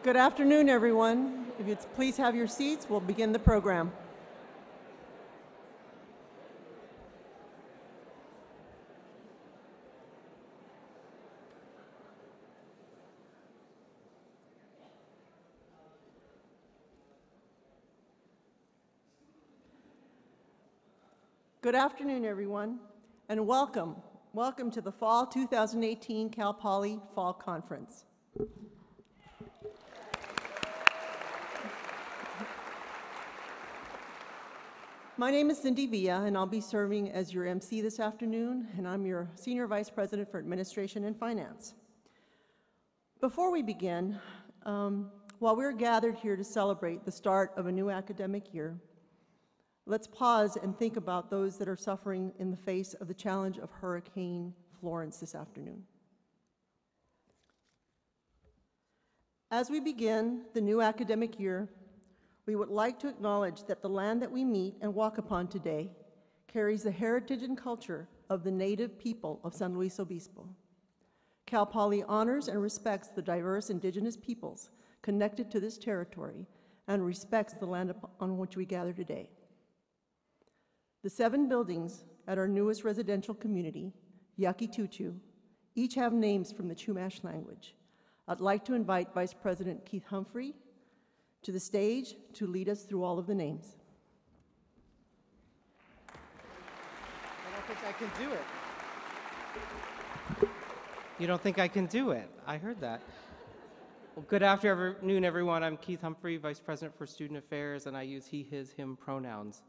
Good afternoon, everyone. If you'd please have your seats, we'll begin the program. Good afternoon, everyone, and welcome. Welcome to the Fall 2018 Cal Poly Fall Conference. My name is Cynthia, and I'll be serving as your MC this afternoon, and I'm your Senior Vice President for Administration and Finance. Before we begin, while we're gathered here to celebrate the start of a new academic year, let's pause and think about those that are suffering in the face of the challenge of Hurricane Florence this afternoon. As we begin the new academic year, we would like to acknowledge that the land that we meet and walk upon today carries the heritage and culture of the native people of San Luis Obispo. Cal Poly honors and respects the diverse indigenous peoples connected to this territory and respects the land on which we gather today. The 7 buildings at our newest residential community, Yaqui To, each have names from the Chumash language. I'd like to invite Vice President Keith Humphrey to the stage to lead us through all of the names. I don't think I can do it. You don't think I can do it? I heard that. Well, good afternoon, everyone. I'm Keith Humphrey, Vice President for Student Affairs, and I use he, his, him pronouns.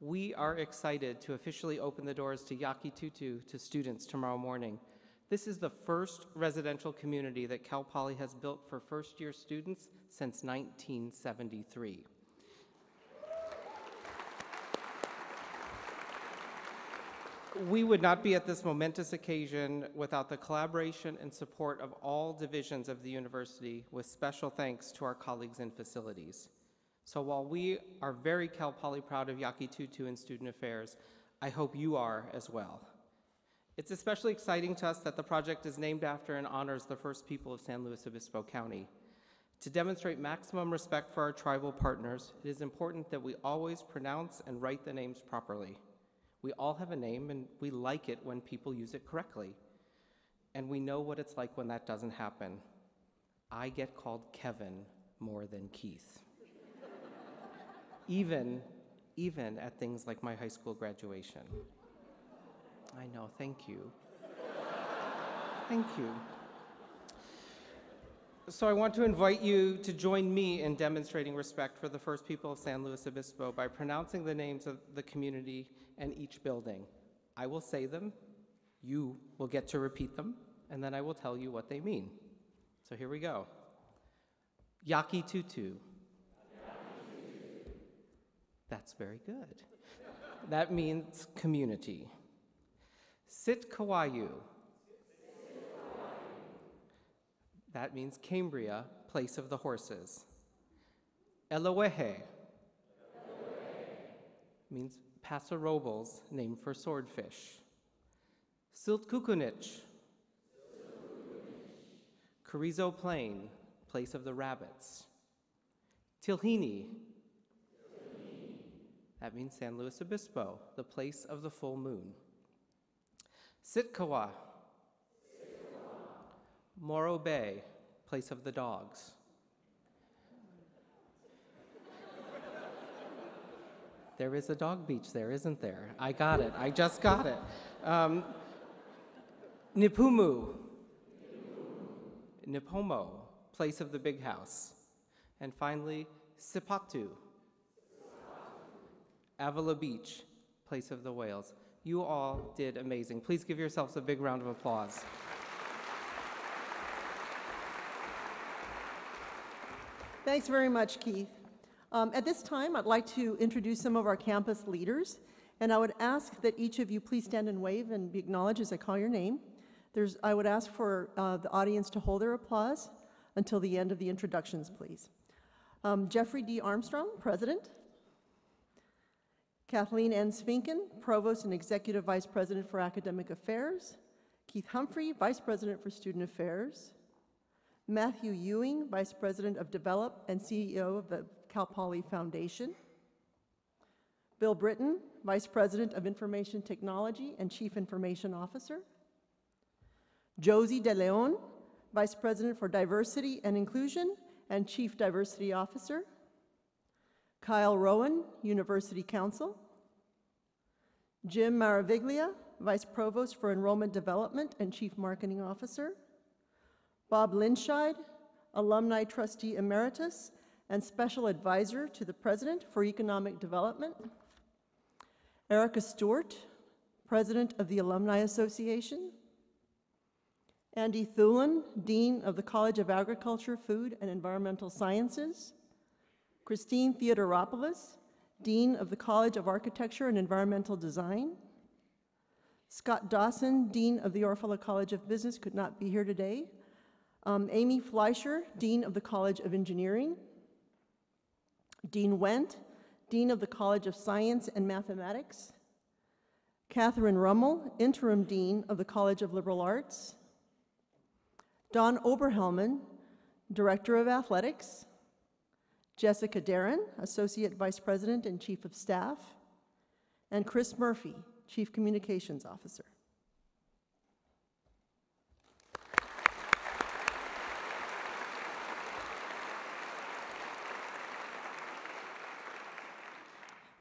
We are excited to officially open the doors to Yaqui To students tomorrow morning. This is the first residential community that Cal Poly has built for first-year students since 1973. We would not be at this momentous occasion without the collaboration and support of all divisions of the university, with special thanks to our colleagues in facilities. So while we are very Cal Poly proud of Yaqui To in Student Affairs, I hope you are as well. It's especially exciting to us that the project is named after and honors the first people of San Luis Obispo County. To demonstrate maximum respect for our tribal partners, it is important that we always pronounce and write the names properly. We all have a name, and we like it when people use it correctly. And we know what it's like when that doesn't happen. I get called Kevin more than Keith. Even at things like my high school graduation. I know, thank you. Thank you. So I want to invite you to join me in demonstrating respect for the first people of San Luis Obispo by pronouncing the names of the community and each building. I will say them, you will get to repeat them, and then I will tell you what they mean. So here we go. Yaqui To. That's very good. That means community. Sitkawayu. That means Cambria, place of the horses. Elowehe means Paso Robles, named for swordfish. Siltkukunich. Carrizo Plain, place of the rabbits. Tilhini. That means San Luis Obispo, the place of the full moon. Sitkawa. Morro Bay, place of the dogs. There is a dog beach there, isn't there? I got it. I just got it. Nipumu. Nipomo, place of the big house. And finally, Sipatu. Avila Beach, place of the whales. You all did amazing. Please give yourselves a big round of applause. Thanks very much, Keith. At this time, I'd like to introduce some of our campus leaders, and I would ask that each of you please stand and wave and be acknowledged as I call your name. I would ask for the audience to hold their applause until the end of the introductions, please. Jeffrey D. Armstrong, President. Kathleen N. Svinken, Provost and Executive Vice President for Academic Affairs. Keith Humphrey, Vice President for Student Affairs. Matthew Ewing, Vice President of Develop and CEO of the Cal Poly Foundation. Bill Britton, Vice President of Information Technology and Chief Information Officer. Josie De Leon, Vice President for Diversity and Inclusion and Chief Diversity Officer. Kyle Rowan, University Counsel. Jim Maraviglia, Vice Provost for Enrollment Development and Chief Marketing Officer. Bob Linscheid, Alumni Trustee Emeritus and Special Advisor to the President for Economic Development. Erica Stewart, President of the Alumni Association. Andy Thulin, Dean of the College of Agriculture, Food, and Environmental Sciences. Christine Theodoropoulos, Dean of the College of Architecture and Environmental Design. Scott Dawson, Dean of the Orfalea College of Business, could not be here today. Amy Fleischer, Dean of the College of Engineering. Dean Wendt, Dean of the College of Science and Mathematics. Catherine Rummel, Interim Dean of the College of Liberal Arts. Don Oberhelman, Director of Athletics. Jessica Darren, Associate Vice President and Chief of Staff. And Chris Murphy, Chief Communications Officer.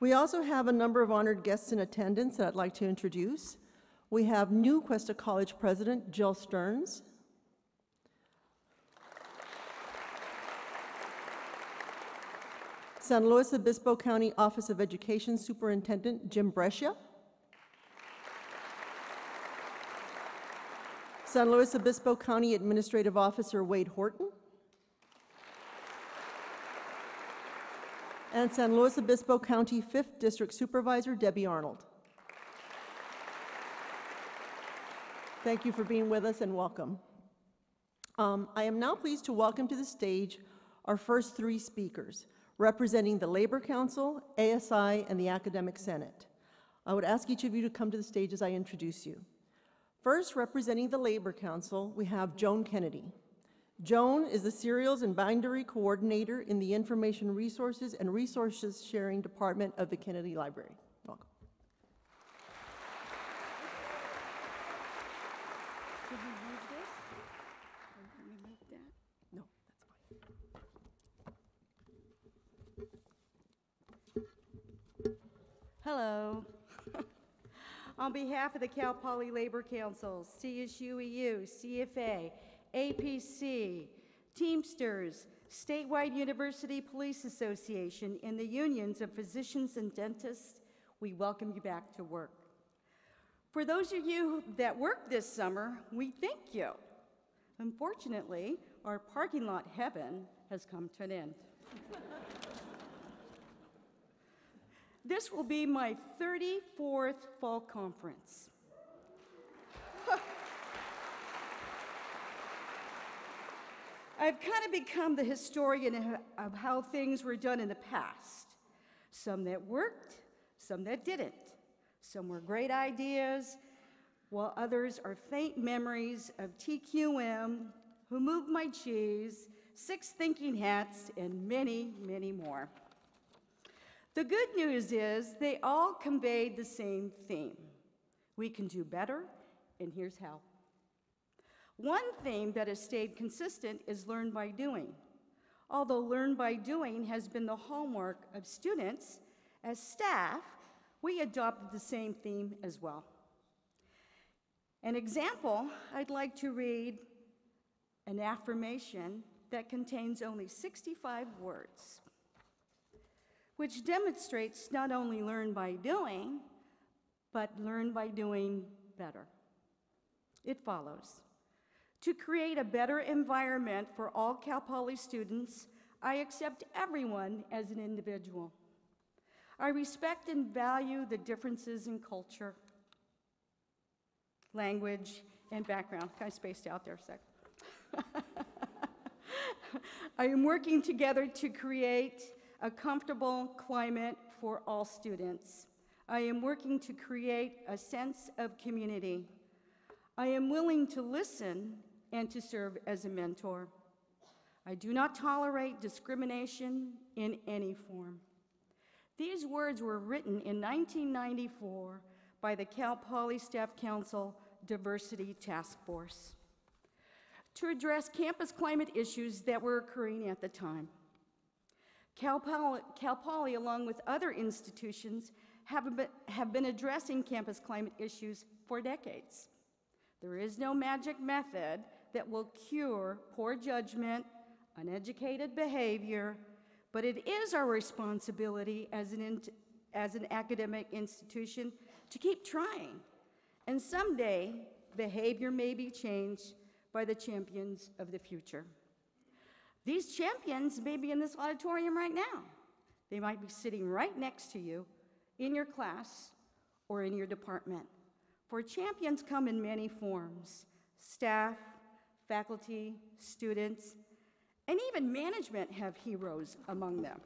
We also have a number of honored guests in attendance that I'd like to introduce. We have new Cuesta College President Jill Stearns. San Luis Obispo County Office of Education Superintendent Jim Brescia. San Luis Obispo County Administrative Officer Wade Horton. And San Luis Obispo County 5th District Supervisor Debbie Arnold. Thank you for being with us and welcome. I am now pleased to welcome to the stage our first three speakers, representing the Labor Council, ASI, and the Academic Senate. I would ask each of you to come to the stage as I introduce you. First, representing the Labor Council, we have Joan Kennedy. Joan is the Serials and Bindery Coordinator in the Information Resources and Resources Sharing Department of the Kennedy Library. Welcome. Did we move this? Or did we move that? No, that's fine. Hello. On behalf of the Cal Poly Labor Council, CSUEU, CFA, APC, Teamsters, Statewide University Police Association, and the unions of physicians and dentists, we welcome you back to work. For those of you that worked this summer, we thank you. Unfortunately, our parking lot heaven has come to an end. This will be my 34th fall conference. I've kind of become the historian of how things were done in the past. Some that worked, some that didn't. Some were great ideas, while others are faint memories of TQM, Who Moved My Cheese, 6 Thinking Hats, and many, many more. The good news is they all conveyed the same theme. We can do better, and here's how. One theme that has stayed consistent is learn by doing. Although learn by doing has been the hallmark of students, as staff, we adopted the same theme as well. An example, I'd like to read an affirmation that contains only 65 words, which demonstrates not only learn by doing, but learn by doing better. It follows. To create a better environment for all Cal Poly students, I accept everyone as an individual. I respect and value the differences in culture, language, and background. Kind of spaced out there a sec. I am working together to create a comfortable climate for all students. I am working to create a sense of community. I am willing to listen and to serve as a mentor. I do not tolerate discrimination in any form. These words were written in 1994 by the Cal Poly Staff Council Diversity Task Force to address campus climate issues that were occurring at the time. Cal Poly, along with other institutions, have been addressing campus climate issues for decades. There is no magic method that will cure poor judgment, uneducated behavior, but it is our responsibility as an academic institution to keep trying. And someday, behavior may be changed by the champions of the future. These champions may be in this auditorium right now. They might be sitting right next to you in your class or in your department. For champions come in many forms: staff, faculty, students, and even management have heroes among them.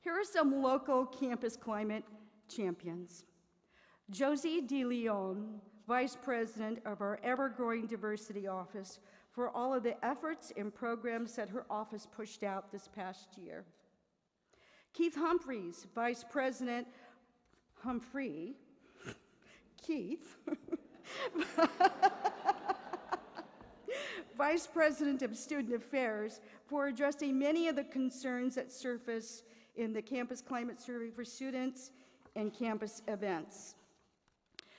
Here are some local campus climate champions. Josie DeLeon, Vice President of our ever-growing diversity office, for all of the efforts and programs that her office pushed out this past year. Keith Humphreys, Vice President Keith, Vice President of Student Affairs, for addressing many of the concerns that surface in the Campus Climate Survey for students and campus events.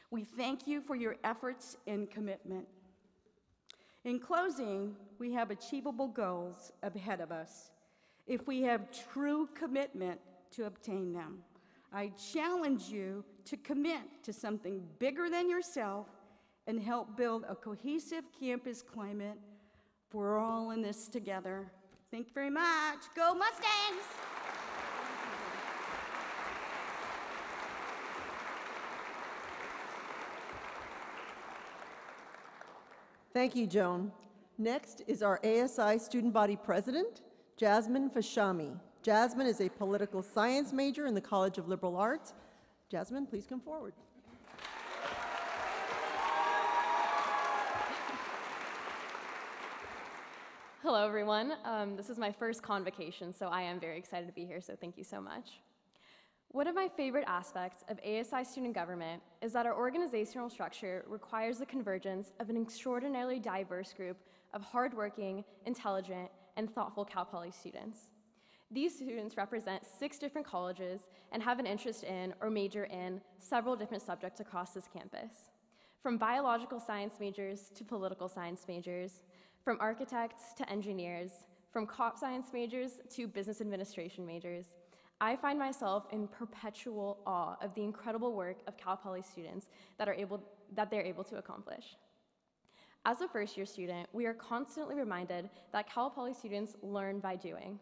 We thank you for your efforts and commitment. In closing, we have achievable goals ahead of us if we have true commitment to obtain them. I challenge you to commit to something bigger than yourself and help build a cohesive campus climate. We're all in this together. Thank you very much. Go Mustangs! Thank you, Joan. Next is our ASI Student Body President, Jasmine Fashami. Jasmine is a political science major in the College of Liberal Arts. Jasmine, please come forward. Hello, everyone. This is my first convocation, so I am very excited to be here, so thank you so much. One of my favorite aspects of ASI student government is that our organizational structure requires the convergence of an extraordinarily diverse group of hardworking, intelligent, and thoughtful Cal Poly students. These students represent 6 different colleges and have an interest in or major in several different subjects across this campus. From biological science majors to political science majors, from architects to engineers, from comp science majors to business administration majors, I find myself in perpetual awe of the incredible work of Cal Poly students that they're able to accomplish. As a first-year student, we are constantly reminded that Cal Poly students learn by doing.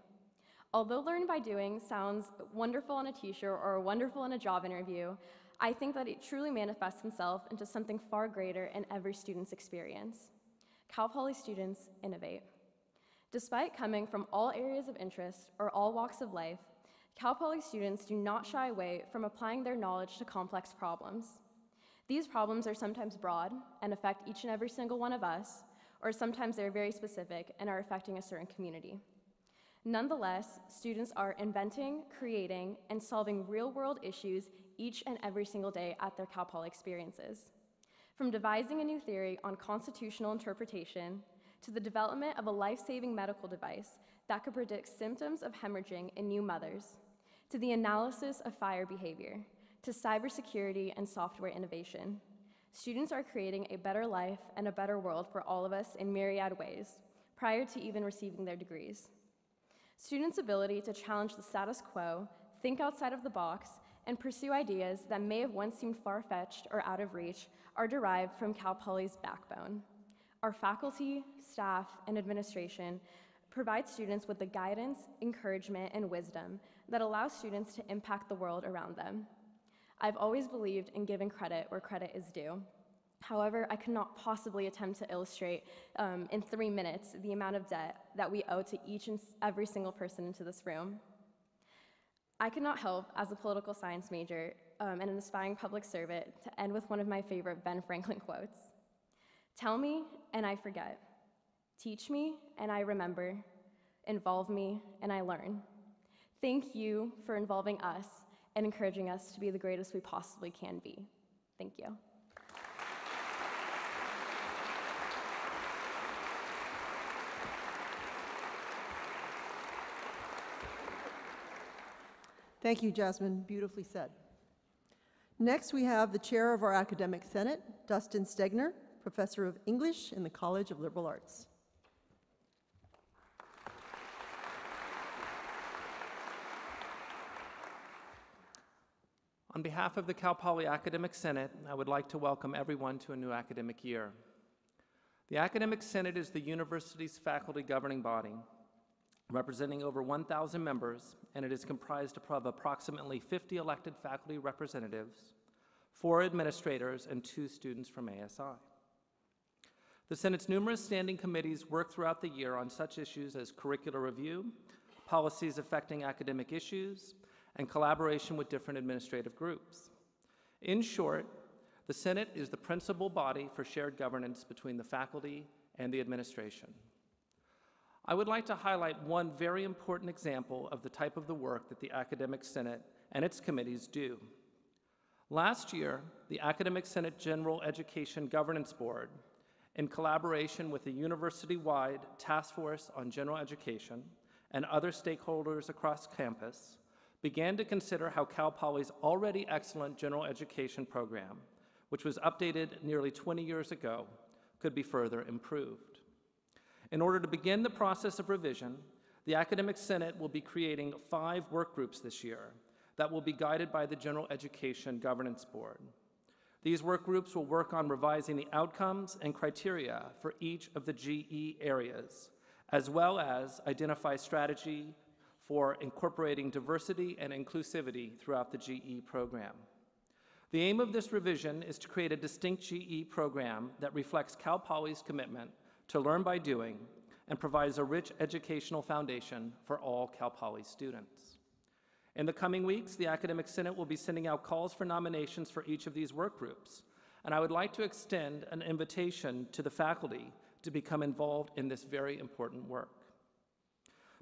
Although learn by doing sounds wonderful on a t-shirt or wonderful in a job interview, I think that it truly manifests itself into something far greater in every student's experience. Cal Poly students innovate. Despite coming from all areas of interest or all walks of life, Cal Poly students do not shy away from applying their knowledge to complex problems. These problems are sometimes broad and affect each and every single one of us, or sometimes they're very specific and are affecting a certain community. Nonetheless, students are inventing, creating, and solving real-world issues each and every single day at their Cal Poly experiences. From devising a new theory on constitutional interpretation to the development of a life-saving medical device that could predict symptoms of hemorrhaging in new mothers, to the analysis of fire behavior, to cybersecurity and software innovation. Students are creating a better life and a better world for all of us in myriad ways, prior to even receiving their degrees. Students' ability to challenge the status quo, think outside of the box, and pursue ideas that may have once seemed far-fetched or out of reach are derived from Cal Poly's backbone. Our faculty, staff, and administration provide students with the guidance, encouragement, and wisdom that allows students to impact the world around them. I've always believed in giving credit where credit is due. However, I could not possibly attempt to illustrate in 3 minutes the amount of debt that we owe to each and every single person into this room. I could not help, as a political science major and an aspiring public servant, to end with one of my favorite Ben Franklin quotes. "Tell me, and I forget. Teach me, and I remember. Involve me, and I learn. Thank you for involving us and encouraging us to be the greatest we possibly can be. Thank you. Thank you, Jasmine. Beautifully said. Next, we have the chair of our academic senate, Dustin Stegner, professor of English in the College of Liberal Arts. On behalf of the Cal Poly Academic Senate, I would like to welcome everyone to a new academic year. The Academic Senate is the university's faculty governing body, representing over 1,000 members, and it is comprised of approximately 50 elected faculty representatives, 4 administrators, and 2 students from ASI. The Senate's numerous standing committees work throughout the year on such issues as curricular review, policies affecting academic issues, and collaboration with different administrative groups. In short, the Senate is the principal body for shared governance between the faculty and the administration. I would like to highlight one very important example of the type of the work that the Academic Senate and its committees do. Last year, the Academic Senate General Education Governance Board, in collaboration with the university-wide Task Force on General Education and other stakeholders across campus, began to consider how Cal Poly's already excellent general education program, which was updated nearly 20 years ago, could be further improved. In order to begin the process of revision, the Academic Senate will be creating 5 work groups this year that will be guided by the General Education Governance Board. These work groups will work on revising the outcomes and criteria for each of the GE areas, as well as identify strategy for incorporating diversity and inclusivity throughout the GE program. The aim of this revision is to create a distinct GE program that reflects Cal Poly's commitment to learn by doing and provides a rich educational foundation for all Cal Poly students. In the coming weeks, the Academic Senate will be sending out calls for nominations for each of these work groups, and I would like to extend an invitation to the faculty to become involved in this very important work.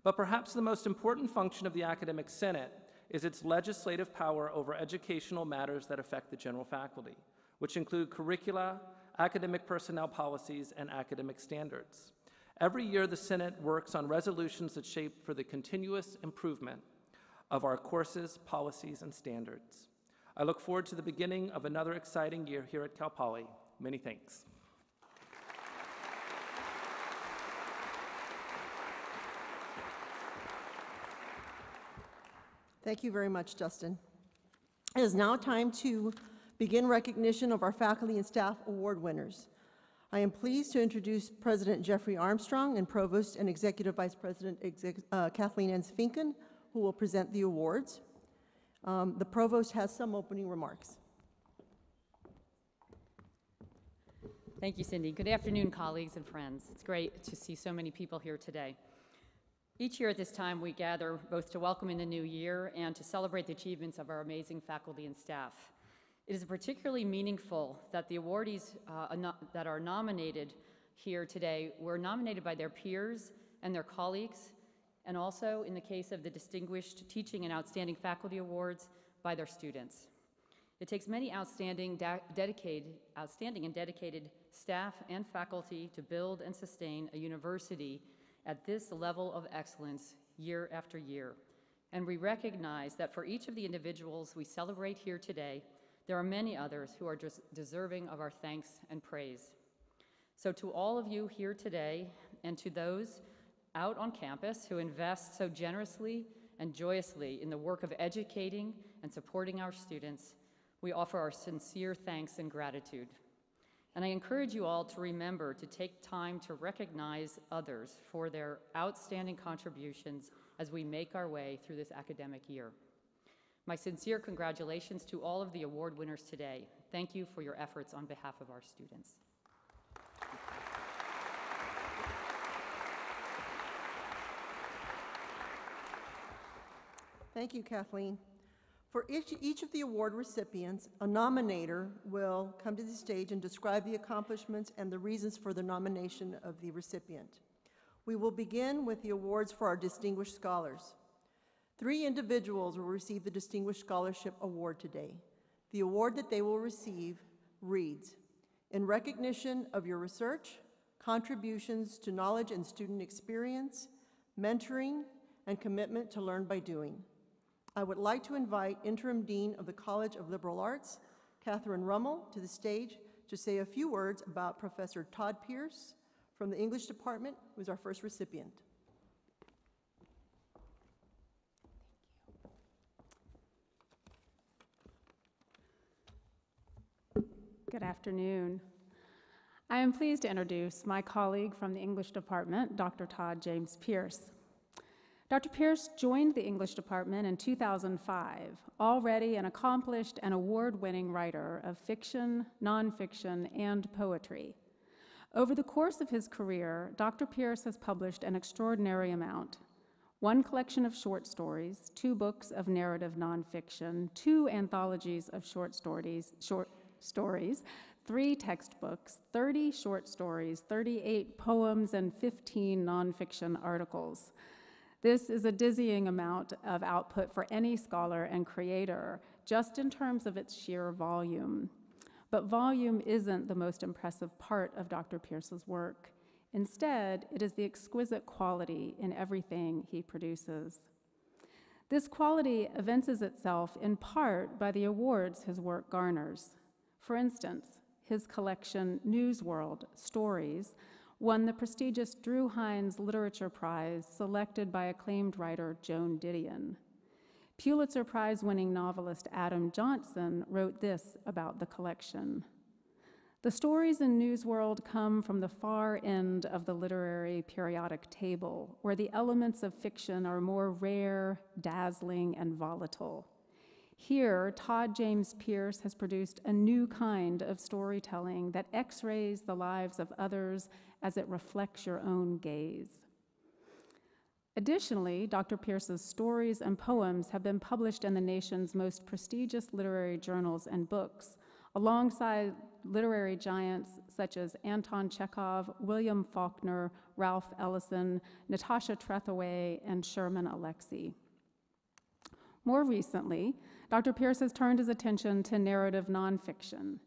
But perhaps the most important function of the Academic Senate is its legislative power over educational matters that affect the general faculty, which include curricula, academic personnel policies, and academic standards. Every year, the Senate works on resolutions that shape for the continuous improvement of our courses, policies, and standards. I look forward to the beginning of another exciting year here at Cal Poly. Many thanks. Thank you very much, Justin. It is now time to begin recognition of our faculty and staff award winners. I am pleased to introduce President Jeffrey Armstrong and Provost and Executive Vice President Kathleen Enns-Finken, who will present the awards. The Provost has some opening remarks. Thank you, Cindy. Good afternoon, colleagues and friends. It's great to see so many people here today. Each year at this time, we gather both to welcome in the new year and to celebrate the achievements of our amazing faculty and staff. It is particularly meaningful that the awardees that are nominated here today were nominated by their peers and their colleagues, and also, in the case of the Distinguished Teaching and Outstanding Faculty Awards, by their students. It takes many outstanding and dedicated staff and faculty to build and sustain a university at this level of excellence year after year. And we recognize that for each of the individuals we celebrate here today, there are many others who are just deserving of our thanks and praise. So to all of you here today, and to those out on campus who invest so generously and joyously in the work of educating and supporting our students, we offer our sincere thanks and gratitude. And I encourage you all to remember to take time to recognize others for their outstanding contributions as we make our way through this academic year. My sincere congratulations to all of the award winners today. Thank you for your efforts on behalf of our students. Thank you, Kathleen. For each of the award recipients, a nominator will come to the stage and describe the accomplishments and the reasons for the nomination of the recipient. We will begin with the awards for our distinguished scholars. 3 individuals will receive the Distinguished Scholarship Award today. The award that they will receive reads, "In recognition of your research, contributions to knowledge and student experience, mentoring, and commitment to learn by doing." I would like to invite Interim Dean of the College of Liberal Arts, Catherine Rummel, to the stage to say a few words about Professor Todd Pierce from the English Department, who is our first recipient. Good afternoon. I am pleased to introduce my colleague from the English Department, Dr. Todd James Pierce. Dr. Pierce joined the English Department in 2005, already an accomplished and award-winning writer of fiction, nonfiction, and poetry. Over the course of his career, Dr. Pierce has published an extraordinary amount: 1 collection of short stories, 2 books of narrative nonfiction, 2 anthologies of short stories, 3 textbooks, 30 short stories, 38 poems, and 15 nonfiction articles. This is a dizzying amount of output for any scholar and creator, just in terms of its sheer volume. But volume isn't the most impressive part of Dr. Pierce's work. Instead, it is the exquisite quality in everything he produces. This quality evinces itself in part by the awards his work garners. For instance, his collection, News World Stories, won the prestigious Drew Hines Literature Prize, selected by acclaimed writer Joan Didion. Pulitzer Prize-winning novelist Adam Johnson wrote this about the collection: "The stories in News World come from the far end of the literary periodic table, where the elements of fiction are more rare, dazzling, and volatile. Here, Todd James Pierce has produced a new kind of storytelling that x-rays the lives of others as it reflects your own gaze." Additionally, Dr. Pierce's stories and poems have been published in the nation's most prestigious literary journals and books, alongside literary giants such as Anton Chekhov, William Faulkner, Ralph Ellison, Natasha Trethewey, and Sherman Alexie. More recently, Dr. Pierce has turned his attention to narrative nonfiction.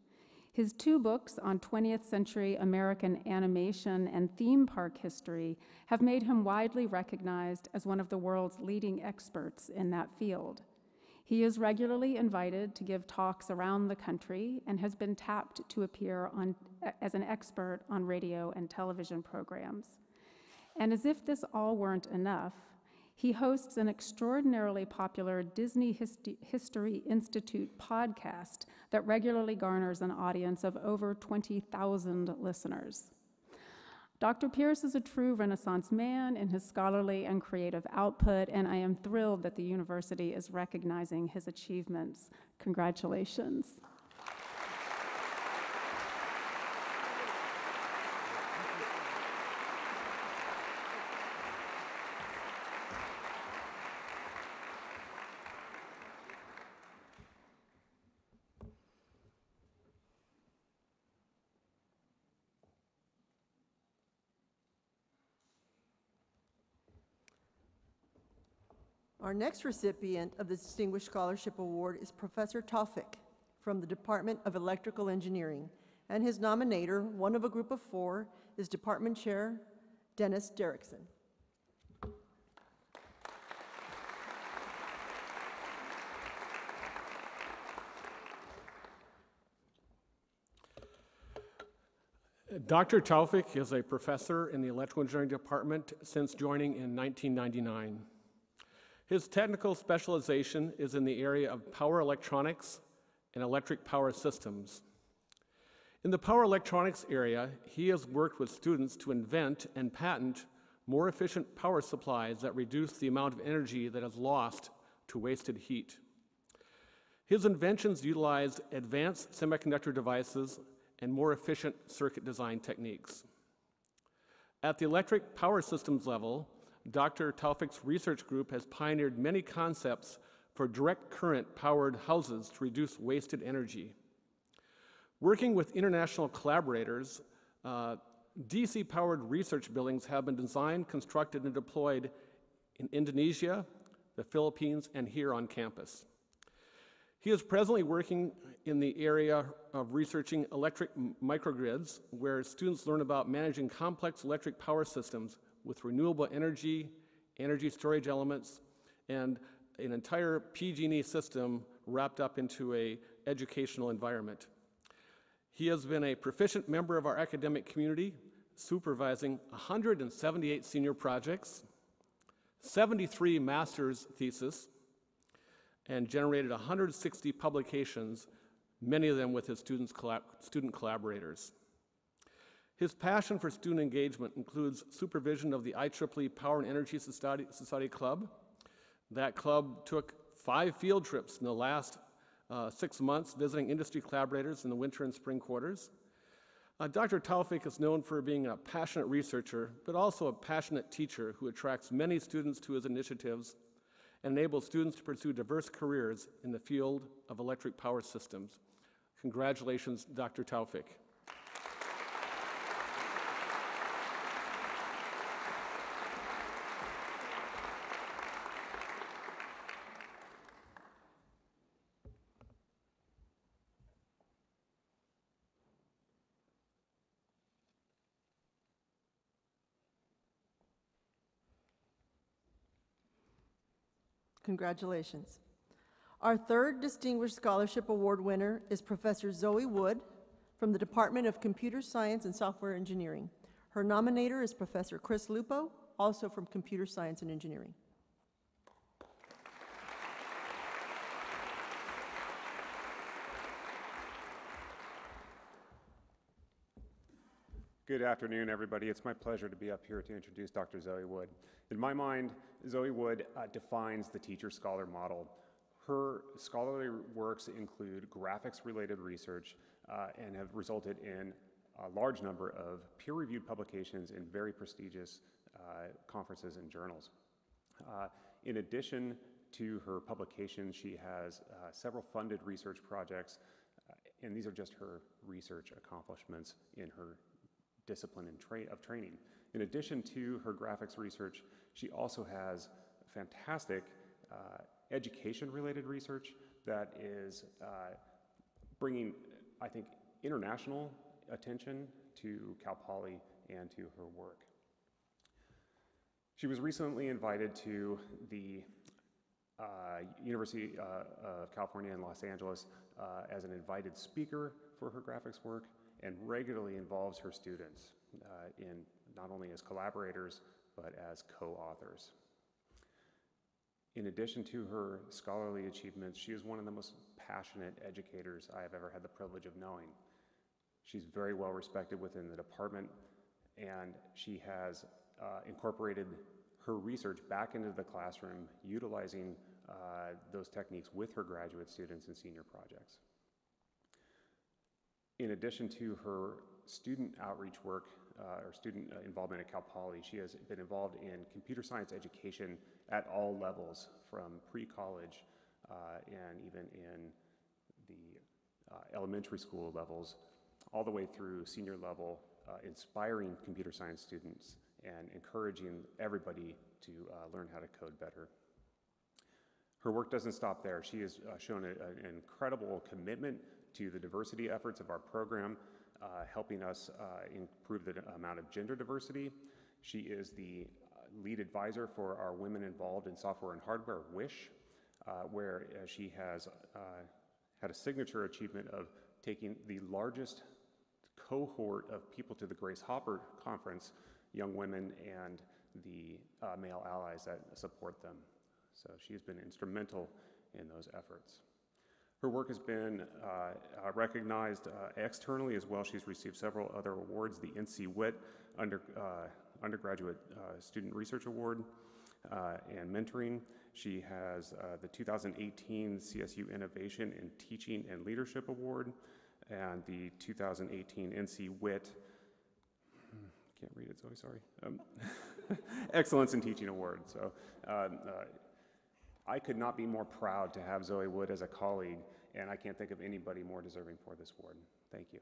His 2 books on 20th century American animation and theme park history have made him widely recognized as one of the world's leading experts in that field. He is regularly invited to give talks around the country and has been tapped to appear as an expert on radio and television programs. And as if this all weren't enough, he hosts an extraordinarily popular Disney History Institute podcast that regularly garners an audience of over 20,000 listeners. Dr. Pierce is a true Renaissance man in his scholarly and creative output, and I am thrilled that the university is recognizing his achievements. Congratulations. Our next recipient of the Distinguished Scholarship Award is Professor Taufik from the Department of Electrical Engineering, and his nominator, one of a group of 4, is Department Chair Dennis Derrickson. Dr. Taufik is a professor in the Electrical Engineering Department since joining in 1999. His technical specialization is in the area of power electronics and electric power systems. In the power electronics area, he has worked with students to invent and patent more efficient power supplies that reduce the amount of energy that is lost to wasted heat. His inventions utilized advanced semiconductor devices and more efficient circuit design techniques. At the electric power systems level, Dr. Taufik's research group has pioneered many concepts for direct current powered houses to reduce wasted energy. Working with international collaborators, DC powered research buildings have been designed, constructed, and deployed in Indonesia, the Philippines, and here on campus. He is presently working in the area of researching electric microgrids, where students learn about managing complex electric power systems with renewable energy, energy storage elements, and an entire PG&E system wrapped up into an educational environment. He has been a proficient member of our academic community, supervising 178 senior projects, 73 master's theses, and generated 160 publications, many of them with his student collaborators. His passion for student engagement includes supervision of the IEEE Power and Energy Society Club. That club took 5 field trips in the last 6 months, visiting industry collaborators in the winter and spring quarters. Dr. Taufik is known for being a passionate researcher, but also a passionate teacher who attracts many students to his initiatives and enables students to pursue diverse careers in the field of electric power systems. Congratulations, Dr. Taufik. Congratulations. Our third Distinguished Scholarship Award winner is Professor Zoe Wood from the Department of Computer Science and Software Engineering. Her nominator is Professor Chris Lupo, also from Computer Science and Engineering. Good afternoon, everybody. It's my pleasure to be up here to introduce Dr. Zoe Wood. In my mind, Zoe Wood defines the teacher-scholar model. Her scholarly works include graphics-related research and have resulted in a large number of peer-reviewed publications in very prestigious conferences and journals. In addition to her publications, she has several funded research projects, and these are just her research accomplishments in her discipline of training. In addition to her graphics research, she also has fantastic education-related research that is bringing, I think, international attention to Cal Poly and to her work. She was recently invited to the University of California in Los Angeles as an invited speaker for her graphics work, and regularly involves her students in not only as collaborators, but as co-authors. In addition to her scholarly achievements, she is one of the most passionate educators I have ever had the privilege of knowing. She's very well respected within the department, and she has incorporated her research back into the classroom, utilizing those techniques with her graduate students and senior projects. In addition to her student outreach work or student involvement at Cal Poly, she has been involved in computer science education at all levels, from pre-college and even in the elementary school levels, all the way through senior level, inspiring computer science students and encouraging everybody to learn how to code better. Her work doesn't stop there. She has shown an incredible commitment to the diversity efforts of our program, helping us improve the amount of gender diversity. She is the lead advisor for our Women Involved in Software and Hardware, WISH, where she has had a signature achievement of taking the largest cohort of people to the Grace Hopper Conference, young women and the male allies that support them. So she has been instrumental in those efforts. Her work has been recognized externally as well. She's received several other awards, the NC WIT Undergraduate Student Research Award and Mentoring. She has the 2018 CSU Innovation in Teaching and Leadership Award and the 2018 NC WIT, can't read it, sorry, Excellence in Teaching Award. So I could not be more proud to have Zoe Wood as a colleague, and I can't think of anybody more deserving for this award. Thank you.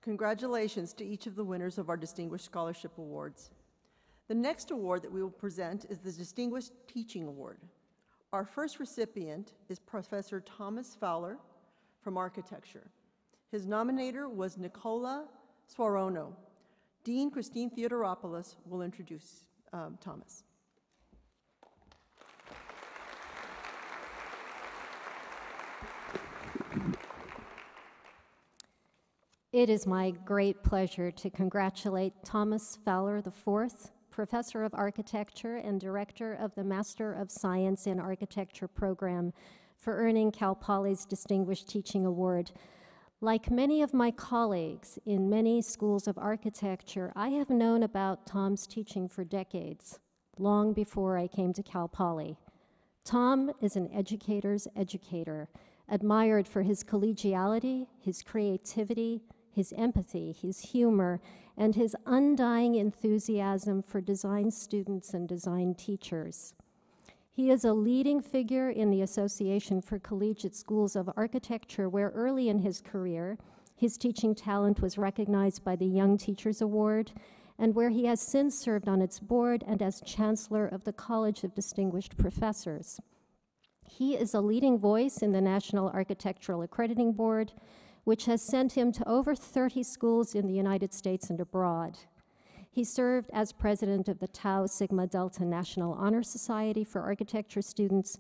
Congratulations to each of the winners of our Distinguished Scholarship Awards. The next award that we will present is the Distinguished Teaching Award. Our first recipient is Professor Thomas Fowler from Architecture. His nominator was Nicola Swarono. Dean Christine Theodoropoulos will introduce Thomas. It is my great pleasure to congratulate Thomas Fowler IV, Professor of Architecture and Director of the Master of Science in Architecture program, for earning Cal Poly's Distinguished Teaching Award. Like many of my colleagues in many schools of architecture, I have known about Tom's teaching for decades, long before I came to Cal Poly. Tom is an educator's educator, admired for his collegiality, his creativity, his empathy, his humor, and his undying enthusiasm for design students and design teachers. He is a leading figure in the Association for Collegiate Schools of Architecture, where early in his career, his teaching talent was recognized by the Young Teachers Award, and where he has since served on its board and as Chancellor of the College of Distinguished Professors. He is a leading voice in the National Architectural Accrediting Board, which has sent him to over 30 schools in the United States and abroad. He served as president of the Tau Sigma Delta National Honor Society for architecture students,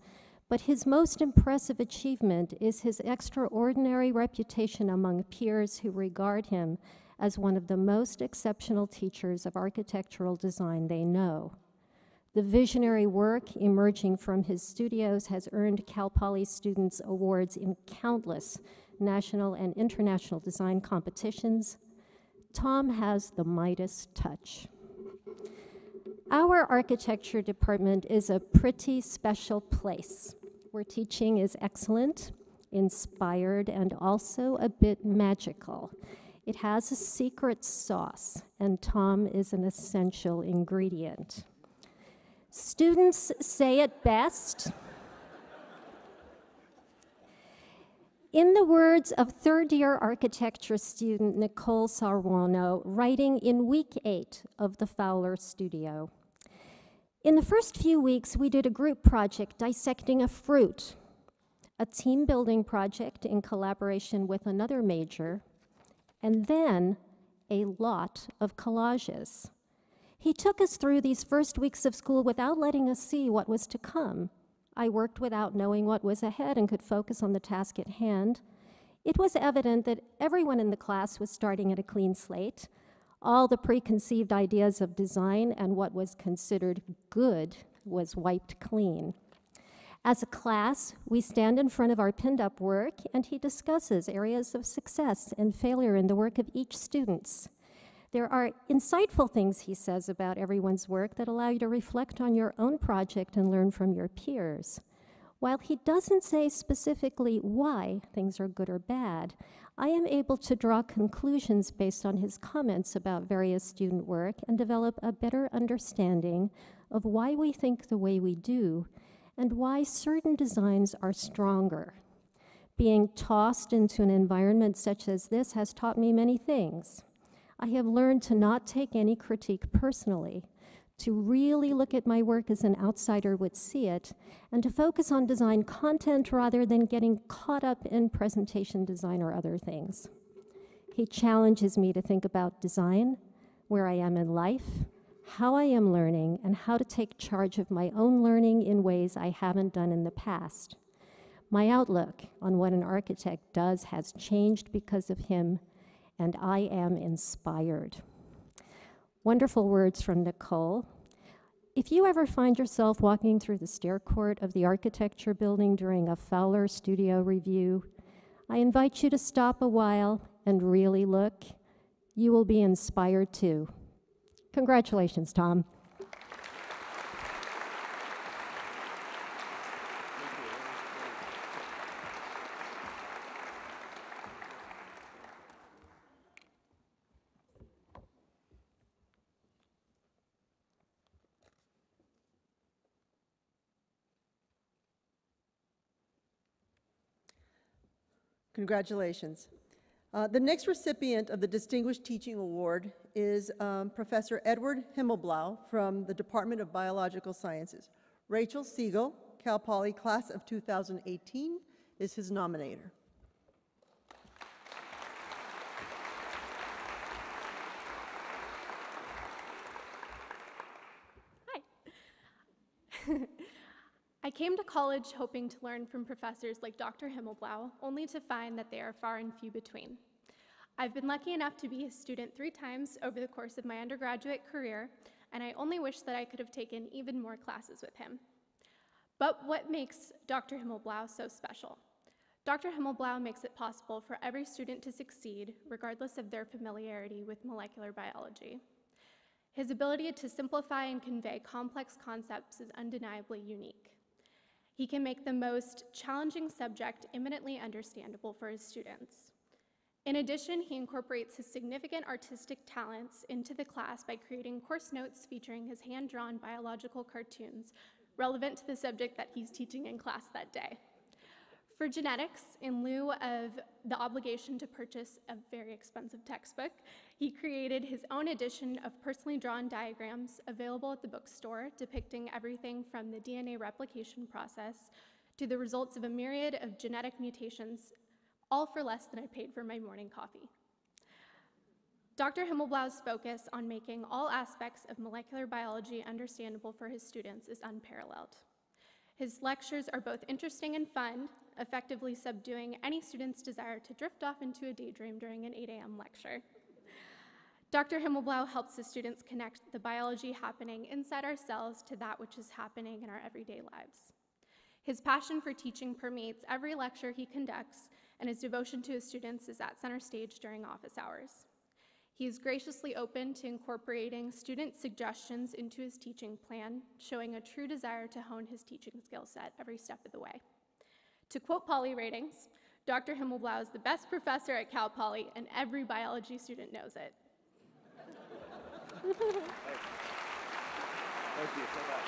but his most impressive achievement is his extraordinary reputation among peers who regard him as one of the most exceptional teachers of architectural design they know. The visionary work emerging from his studios has earned Cal Poly students awards in countless national and international design competitions. Tom has the Midas touch. Our architecture department is a pretty special place where teaching is excellent, inspired, and also a bit magical. It has a secret sauce, and Tom is an essential ingredient. Students say it best. In the words of third-year architecture student Nicole Sarwano, writing in week 8 of the Fowler Studio, in the first few weeks, we did a group project dissecting a fruit, a team-building project in collaboration with another major, and then a lot of collages. He took us through these first weeks of school without letting us see what was to come. I worked without knowing what was ahead and could focus on the task at hand. It was evident that everyone in the class was starting at a clean slate. All the preconceived ideas of design and what was considered good was wiped clean. As a class, we stand in front of our pinned-up work, and he discusses areas of success and failure in the work of each student. There are insightful things he says about everyone's work that allow you to reflect on your own project and learn from your peers. While he doesn't say specifically why things are good or bad, I am able to draw conclusions based on his comments about various student work and develop a better understanding of why we think the way we do and why certain designs are stronger. Being tossed into an environment such as this has taught me many things. I have learned to not take any critique personally, to really look at my work as an outsider would see it, and to focus on design content rather than getting caught up in presentation design or other things. He challenges me to think about design, where I am in life, how I am learning, and how to take charge of my own learning in ways I haven't done in the past. My outlook on what an architect does has changed because of him, and I am inspired. Wonderful words from Nicole. If you ever find yourself walking through the stair court of the architecture building during a Fowler Studio review, I invite you to stop a while and really look. You will be inspired too. Congratulations, Tom. Congratulations. The next recipient of the Distinguished Teaching Award is Professor Edward Himmelblau from the Department of Biological Sciences. Rachel Siegel, Cal Poly Class of 2018, is his nominator. Hi. I came to college hoping to learn from professors like Dr. Himmelblau, only to find that they are far and few between. I've been lucky enough to be his student 3 times over the course of my undergraduate career, and I only wish that I could have taken even more classes with him. But what makes Dr. Himmelblau so special? Dr. Himmelblau makes it possible for every student to succeed, regardless of their familiarity with molecular biology. His ability to simplify and convey complex concepts is undeniably unique. He can make the most challenging subject eminently understandable for his students. In addition, he incorporates his significant artistic talents into the class by creating course notes featuring his hand-drawn biological cartoons relevant to the subject that he's teaching in class that day. For genetics, in lieu of the obligation to purchase a very expensive textbook, he created his own edition of personally drawn diagrams available at the bookstore depicting everything from the DNA replication process to the results of a myriad of genetic mutations, all for less than I paid for my morning coffee. Dr. Himmelblau's focus on making all aspects of molecular biology understandable for his students is unparalleled. His lectures are both interesting and fun, effectively subduing any student's desire to drift off into a daydream during an 8 a.m. lecture. Dr. Himmelblau helps the students connect the biology happening inside our cells to that which is happening in our everyday lives. His passion for teaching permeates every lecture he conducts, and his devotion to his students is at center stage during office hours. He is graciously open to incorporating student suggestions into his teaching plan, showing a true desire to hone his teaching skill set every step of the way. To quote Poly Ratings, Dr. Himmelblau is the best professor at Cal Poly, and every biology student knows it. Thank you so much.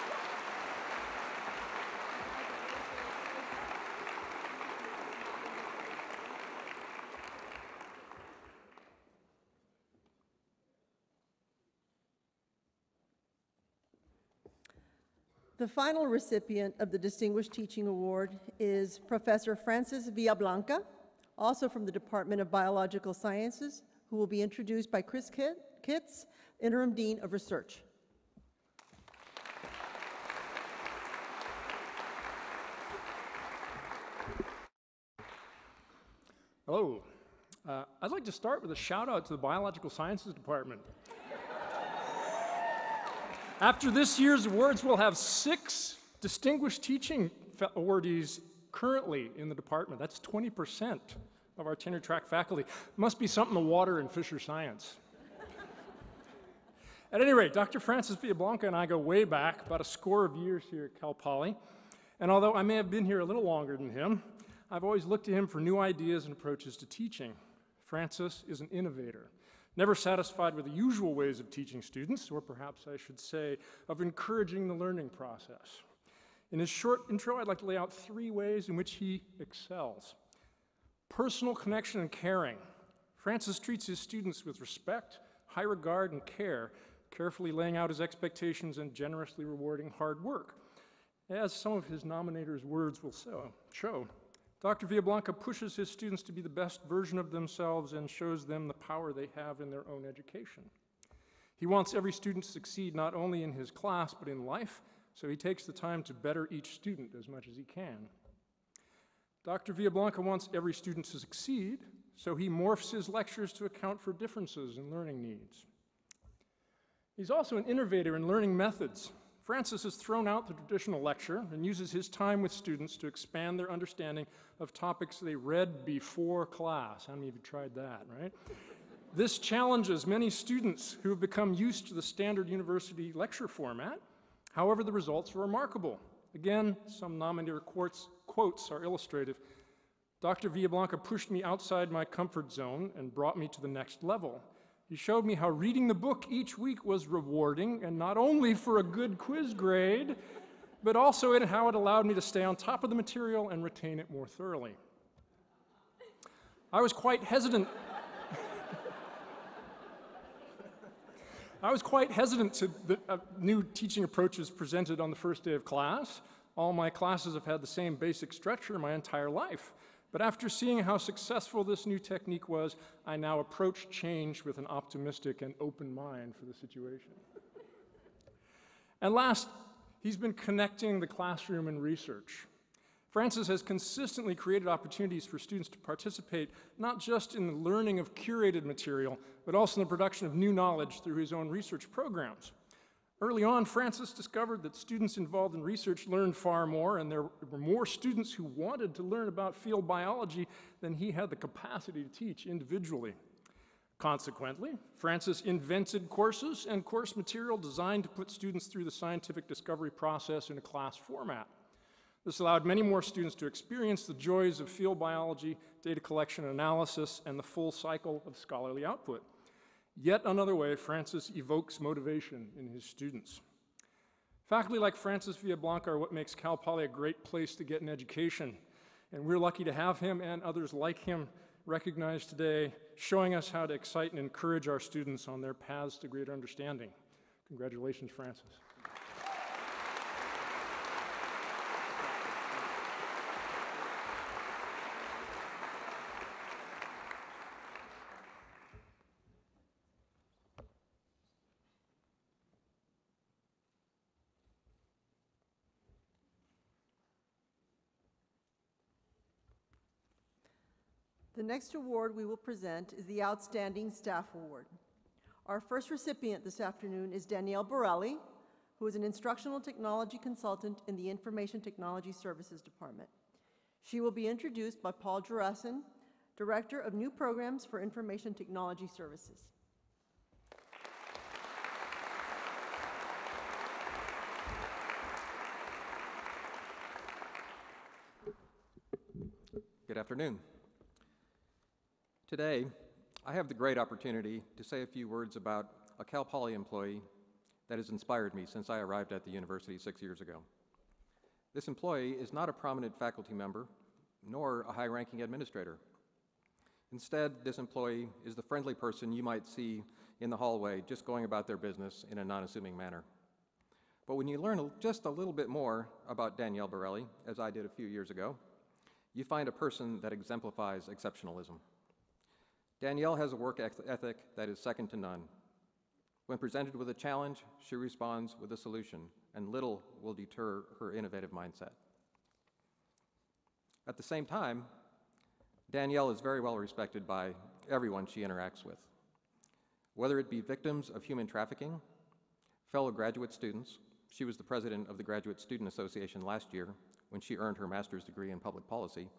The final recipient of the Distinguished Teaching Award is Professor Francis Villablanca, also from the Department of Biological Sciences, who will be introduced by Chris Kitts, Interim Dean of Research. Hello. I'd like to start with a shout out to the Biological Sciences Department. After this year's awards, we'll have 6 distinguished teaching awardees currently in the department. That's 20% of our tenure track faculty. Must be something to water in Fisher Science. At any rate, Dr. Francis Villablanca and I go way back, about a score of years here at Cal Poly. And although I may have been here a little longer than him, I've always looked to him for new ideas and approaches to teaching. Francis is an innovator, never satisfied with the usual ways of teaching students, or perhaps I should say, of encouraging the learning process. In his short intro, I'd like to lay out 3 ways in which he excels. Personal connection and caring. Francis treats his students with respect, high regard, and care, carefully laying out his expectations and generously rewarding hard work. As some of his nominators' words will show, Dr. Villablanca pushes his students to be the best version of themselves and shows them the power they have in their own education. He wants every student to succeed not only in his class, but in life, so he takes the time to better each student as much as he can. Dr. Villablanca wants every student to succeed, so he morphs his lectures to account for differences in learning needs. He's also an innovator in learning methods. Francis has thrown out the traditional lecture and uses his time with students to expand their understanding of topics they read before class. How many of you tried that, right? This challenges many students who have become used to the standard university lecture format. However, the results are remarkable. Again, some nominator quotes are illustrative. Dr. Villablanca pushed me outside my comfort zone and brought me to the next level. He showed me how reading the book each week was rewarding, and not only for a good quiz grade, but also in how it allowed me to stay on top of the material and retain it more thoroughly. I was quite hesitant. To the new teaching approaches presented on the first day of class. All my classes have had the same basic structure my entire life. But after seeing how successful this new technique was, I now approach change with an optimistic and open mind for the situation. And last, he's been connecting the classroom and research. Francis has consistently created opportunities for students to participate not just in the learning of curated material, but also in the production of new knowledge through his own research programs. Early on, Francis discovered that students involved in research learned far more, and there were more students who wanted to learn about field biology than he had the capacity to teach individually. Consequently, Francis invented courses and course material designed to put students through the scientific discovery process in a class format. This allowed many more students to experience the joys of field biology, data collection and analysis, and the full cycle of scholarly output. Yet another way, Francis evokes motivation in his students. Faculty like Francis Villablanca are what makes Cal Poly a great place to get an education, and we're lucky to have him and others like him recognized today, showing us how to excite and encourage our students on their paths to greater understanding. Congratulations, Francis. The next award we will present is the Outstanding Staff Award. Our first recipient this afternoon is Danielle Borelli, who is an instructional technology consultant in the Information Technology Services Department. She will be introduced by Paul Jurasin, Director of New Programs for Information Technology Services. Good afternoon. Today, I have the great opportunity to say a few words about a Cal Poly employee that has inspired me since I arrived at the university 6 years ago. This employee is not a prominent faculty member, nor a high-ranking administrator. Instead, this employee is the friendly person you might see in the hallway just going about their business in a non-assuming manner. But when you learn just a little bit more about Danielle Borelli, as I did a few years ago, you find a person that exemplifies exceptionalism. Danielle has a work ethic that is second to none. When presented with a challenge, she responds with a solution, and little will deter her innovative mindset. At the same time, Danielle is very well respected by everyone she interacts with. Whether it be victims of human trafficking, fellow graduate students, she was the president of the Graduate Student Association last year when she earned her master's degree in public policy,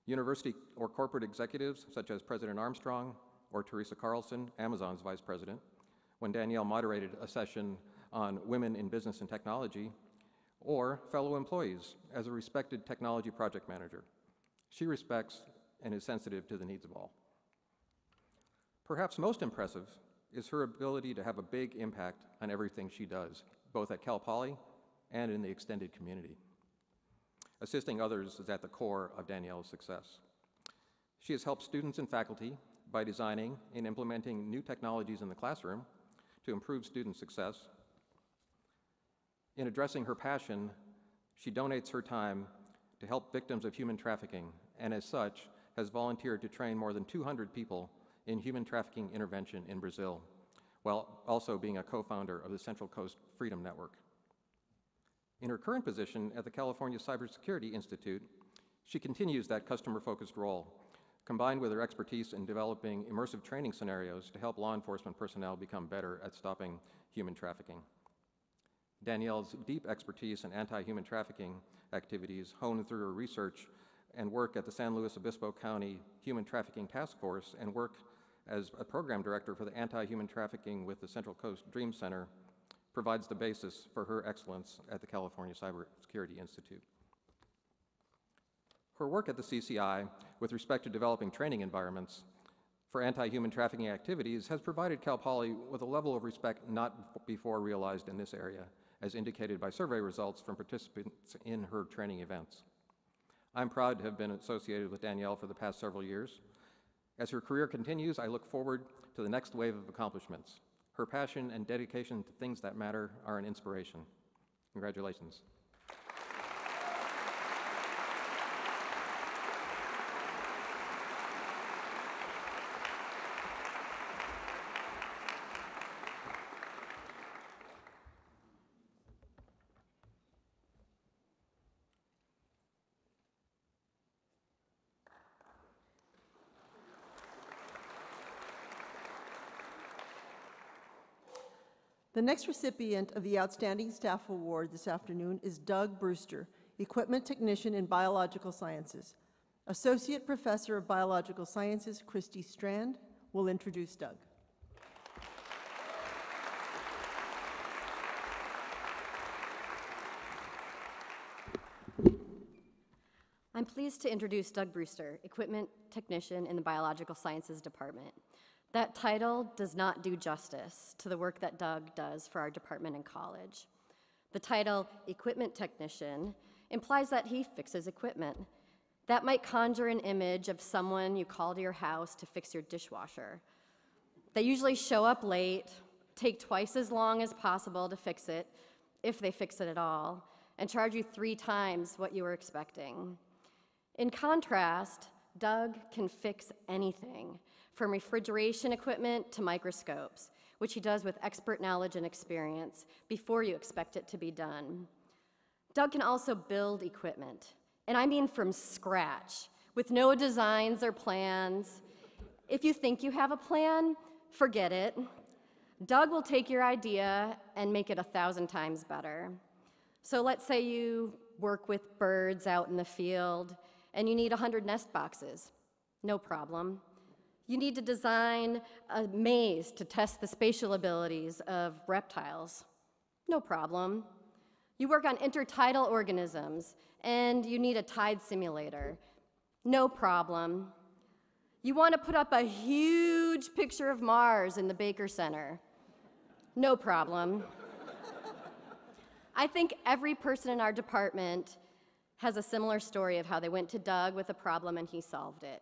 university or corporate executives such as President Armstrong or Teresa Carlson, Amazon's vice president, when Danielle moderated a session on women in business and technology, or fellow employees as a respected technology project manager. She respects and is sensitive to the needs of all. Perhaps most impressive is her ability to have a big impact on everything she does, both at Cal Poly and in the extended community. Assisting others is at the core of Danielle's success. She has helped students and faculty by designing and implementing new technologies in the classroom to improve student success. In addressing her passion, she donates her time to help victims of human trafficking, and as such, has volunteered to train more than 200 people in human trafficking intervention in Brazil, while also being a co-founder of the Central Coast Freedom Network. In her current position at the California Cybersecurity Institute, she continues that customer-focused role, combined with her expertise in developing immersive training scenarios to help law enforcement personnel become better at stopping human trafficking. Danielle's deep expertise in anti-human trafficking activities, honed through her research and work at the San Luis Obispo County Human Trafficking Task Force and work as a program director for the Anti-Human Trafficking with the Central Coast Dream Center, provides the basis for her excellence at the California Cybersecurity Institute. Her work at the CCI with respect to developing training environments for anti-human trafficking activities has provided Cal Poly with a level of respect not before realized in this area, as indicated by survey results from participants in her training events. I'm proud to have been associated with Danielle for the past several years. As her career continues, I look forward to the next wave of accomplishments. Her passion and dedication to things that matter are an inspiration. Congratulations. The next recipient of the Outstanding Staff Award this afternoon is Doug Brewster, Equipment Technician in Biological Sciences. Associate Professor of Biological Sciences, Christy Strand, will introduce Doug. I'm pleased to introduce Doug Brewster, Equipment Technician in the Biological Sciences Department. That title does not do justice to the work that Doug does for our department and college. The title, Equipment Technician, implies that he fixes equipment. That might conjure an image of someone you call to your house to fix your dishwasher. They usually show up late, take twice as long as possible to fix it, if they fix it at all, and charge you 3 times what you were expecting. In contrast, Doug can fix anything, from refrigeration equipment to microscopes, which he does with expert knowledge and experience before you expect it to be done. Doug can also build equipment, and I mean from scratch, with no designs or plans. If you think you have a plan, forget it. Doug will take your idea and make it 1,000 times better. So let's say you work with birds out in the field, and you need 100 nest boxes. No problem. You need to design a maze to test the spatial abilities of reptiles. No problem. You work on intertidal organisms, and you need a tide simulator. No problem. You want to put up a huge picture of Mars in the Baker Center. No problem. I think every person in our department has a similar story of how they went to Doug with a problem and he solved it.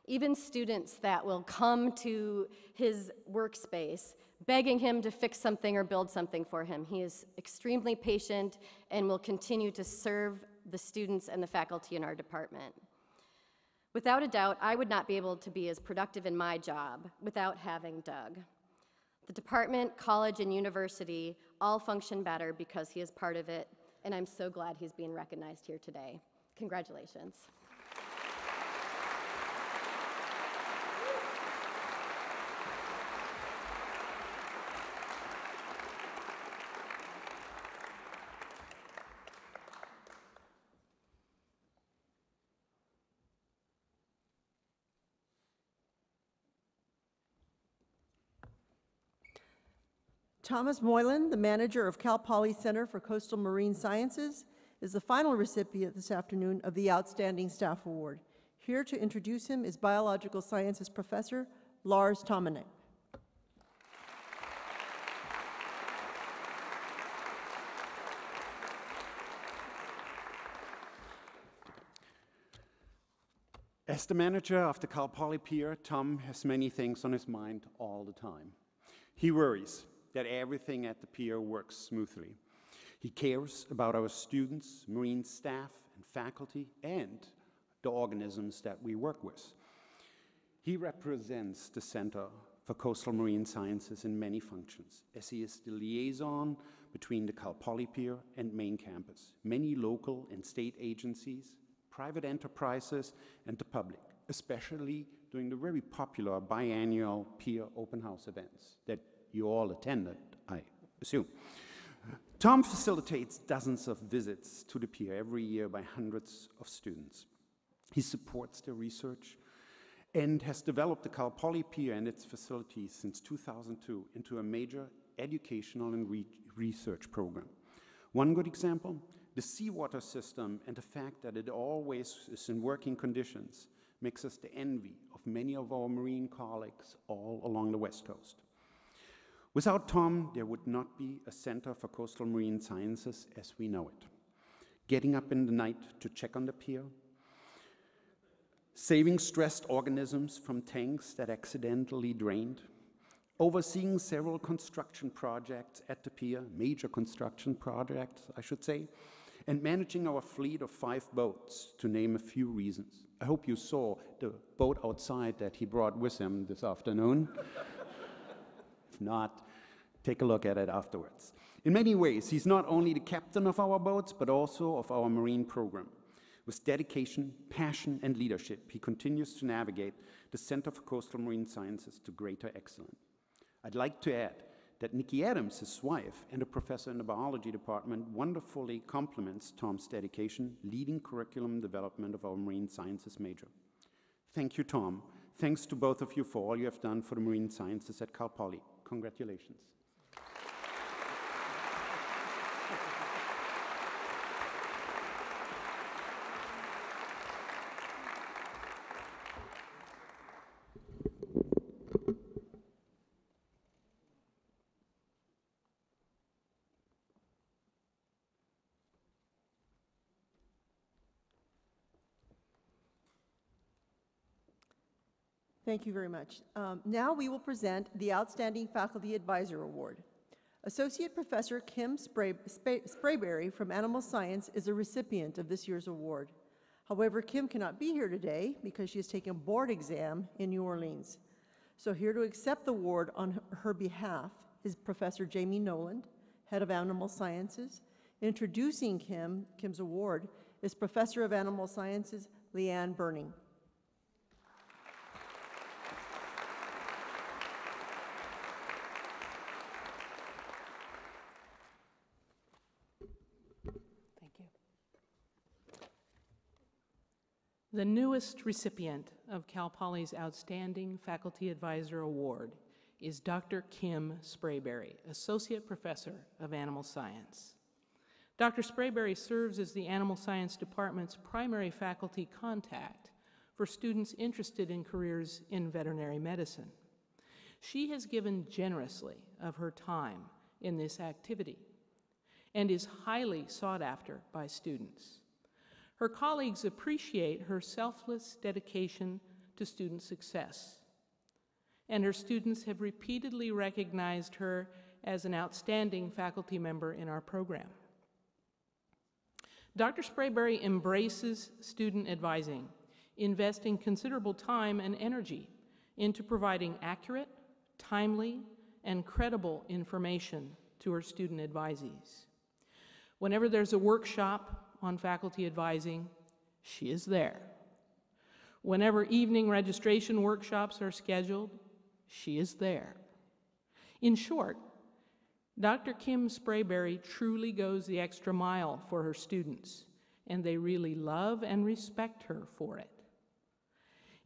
Even students that will come to his workspace begging him to fix something or build something for him. He is extremely patient and will continue to serve the students and the faculty in our department. Without a doubt, I would not be able to be as productive in my job without having Doug. The department, college, and university all function better because he is part of it, and I'm so glad he's being recognized here today. Congratulations. Thomas Moylan, the manager of Cal Poly Center for Coastal Marine Sciences, is the final recipient this afternoon of the Outstanding Staff Award. Here to introduce him is Biological Sciences Professor Lars Tomanek. As the manager of the Cal Poly Pier, Tom has many things on his mind all the time. He worries that everything at the pier works smoothly. He cares about our students, marine staff, and faculty, and the organisms that we work with. He represents the Center for Coastal Marine Sciences in many functions, as he is the liaison between the Cal Poly Pier and main campus, many local and state agencies, private enterprises, and the public, especially during the very popular biannual Pier Open House events that you all attended, I assume. Tom facilitates dozens of visits to the pier every year by hundreds of students. He supports their research and has developed the Cal Poly Pier and its facilities since 2002 into a major educational and research program. One good example, the seawater system and the fact that it always is in working conditions makes us the envy of many of our marine colleagues all along the West Coast. Without Tom, there would not be a Center for Coastal Marine Sciences as we know it. Getting up in the night to check on the pier, saving stressed organisms from tanks that accidentally drained, overseeing several construction projects at the pier, major construction projects, I should say, and managing our fleet of 5 boats, to name a few reasons. I hope you saw the boat outside that he brought with him this afternoon. If not, take a look at it afterwards. In many ways, he's not only the captain of our boats, but also of our marine program. With dedication, passion, and leadership, he continues to navigate the Center for Coastal Marine Sciences to greater excellence. I'd like to add that Nikki Adams, his wife, and a professor in the biology department wonderfully complements Tom's dedication, leading curriculum development of our marine sciences major. Thank you, Tom. Thanks to both of you for all you have done for the marine sciences at Cal Poly. Congratulations. Thank you very much. Now we will present the Outstanding Faculty Advisor Award. Associate Professor Kim Sprayberry from Animal Science is a recipient of this year's award. However, Kim cannot be here today because she is taking a board exam in New Orleans. So here to accept the award on her behalf is Professor Jamie Noland, Head of Animal Sciences. Introducing Kim's award is Professor of Animal Sciences, Leanne Burning. The newest recipient of Cal Poly's Outstanding Faculty Advisor Award is Dr. Kim Sprayberry, Associate Professor of Animal Science. Dr. Sprayberry serves as the Animal Science Department's primary faculty contact for students interested in careers in veterinary medicine. She has given generously of her time in this activity and is highly sought after by students. Her colleagues appreciate her selfless dedication to student success, and her students have repeatedly recognized her as an outstanding faculty member in our program. Dr. Sprayberry embraces student advising, investing considerable time and energy into providing accurate, timely, and credible information to her student advisees. Whenever there's a workshop on faculty advising, she is there. Whenever evening registration workshops are scheduled, she is there. In short, Dr. Kim Sprayberry truly goes the extra mile for her students, and they really love and respect her for it.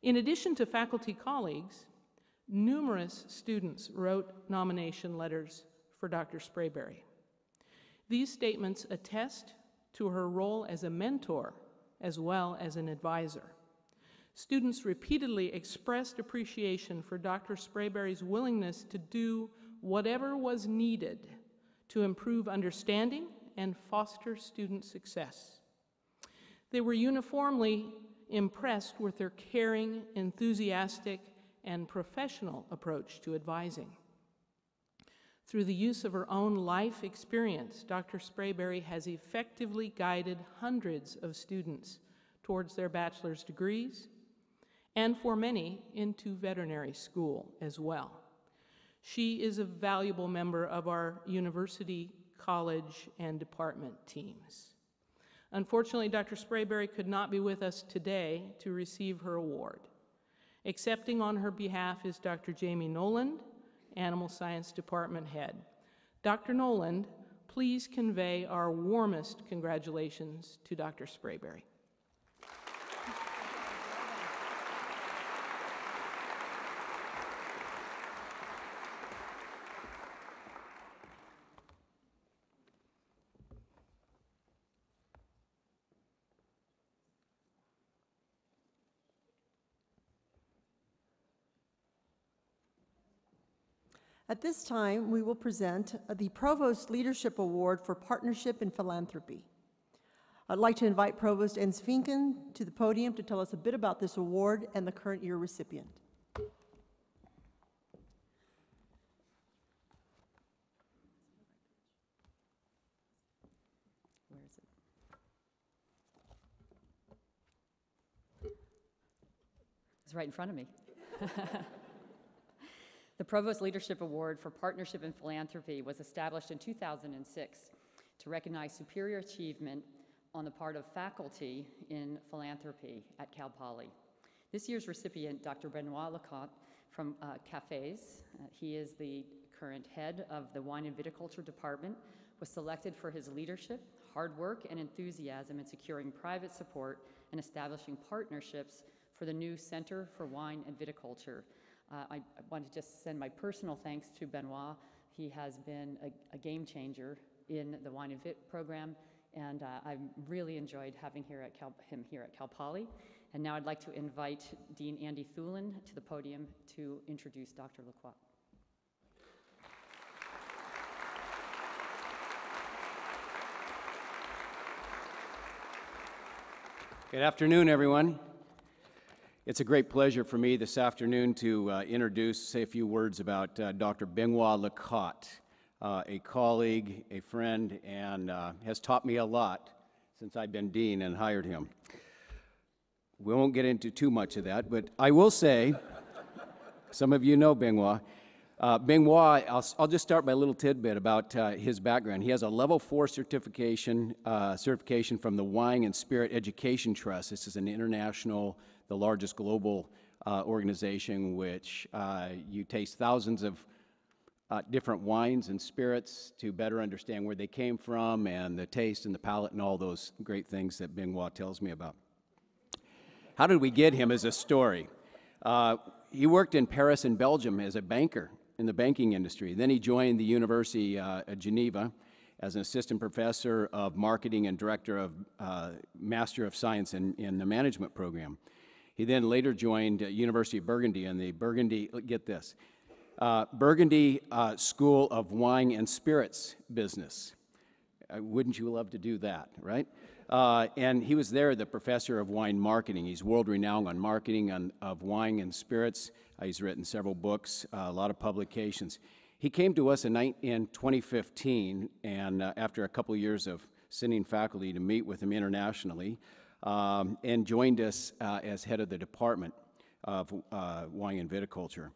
In addition to faculty colleagues, numerous students wrote nomination letters for Dr. Sprayberry. These statements attest to her role as a mentor as well as an advisor. Students repeatedly expressed appreciation for Dr. Sprayberry's willingness to do whatever was needed to improve understanding and foster student success. They were uniformly impressed with her caring, enthusiastic, and professional approach to advising. Through the use of her own life experience, Dr. Sprayberry has effectively guided hundreds of students towards their bachelor's degrees, and for many, into veterinary school as well. She is a valuable member of our university, college, and department teams. Unfortunately, Dr. Sprayberry could not be with us today to receive her award. Accepting on her behalf is Dr. Jamie Noland, Animal Science Department Head. Dr. Noland, please convey our warmest congratulations to Dr. Sprayberry. At this time, we will present the Provost Leadership Award for Partnership in Philanthropy. I'd like to invite Provost Vizcaíno to the podium to tell us a bit about this award and the current year recipient. Where is it? It's right in front of me. The Provost Leadership Award for Partnership in Philanthropy was established in 2006 to recognize superior achievement on the part of faculty in philanthropy at Cal Poly. This year's recipient, Dr. Benoit Lecointe from Cafés, he is the current head of the Wine and Viticulture Department, was selected for his leadership, hard work, and enthusiasm in securing private support and establishing partnerships for the new Center for Wine and Viticulture. I want to just send my personal thanks to Benoit. He has been a game changer in the Wine and Vit program, and I've really enjoyed having him here at Cal Poly. And now I'd like to invite Dean Andy Thulin to the podium to introduce Dr. Lecointe. Good afternoon, everyone. It's a great pleasure for me this afternoon to say a few words about Dr. Benoit Lecointe, a colleague, a friend, and has taught me a lot since I've been dean and hired him. We won't get into too much of that, but I will say, some of you know Benoit. Benoit, I'll just start by a little tidbit about his background. He has a level 4 certification from the Wang and Spirit Education Trust. This is an international, the largest global organization which you taste thousands of different wines and spirits to better understand where they came from and the taste and the palate and all those great things that Benoit tells me about. How did we get him as a story? He worked in Paris and Belgium as a banker in the banking industry. Then he joined the University of Geneva as an assistant professor of marketing and director of Master of Science in the management program. He then later joined University of Burgundy and the Burgundy, get this, Burgundy School of Wine and Spirits business. Wouldn't you love to do that, right? And he was there the professor of wine marketing. He's world-renowned on marketing of wine and spirits. He's written several books, a lot of publications. He came to us in 2015, and after a couple of years of sending faculty to meet with him internationally, and joined us as head of the Department of Wine and Viticulture.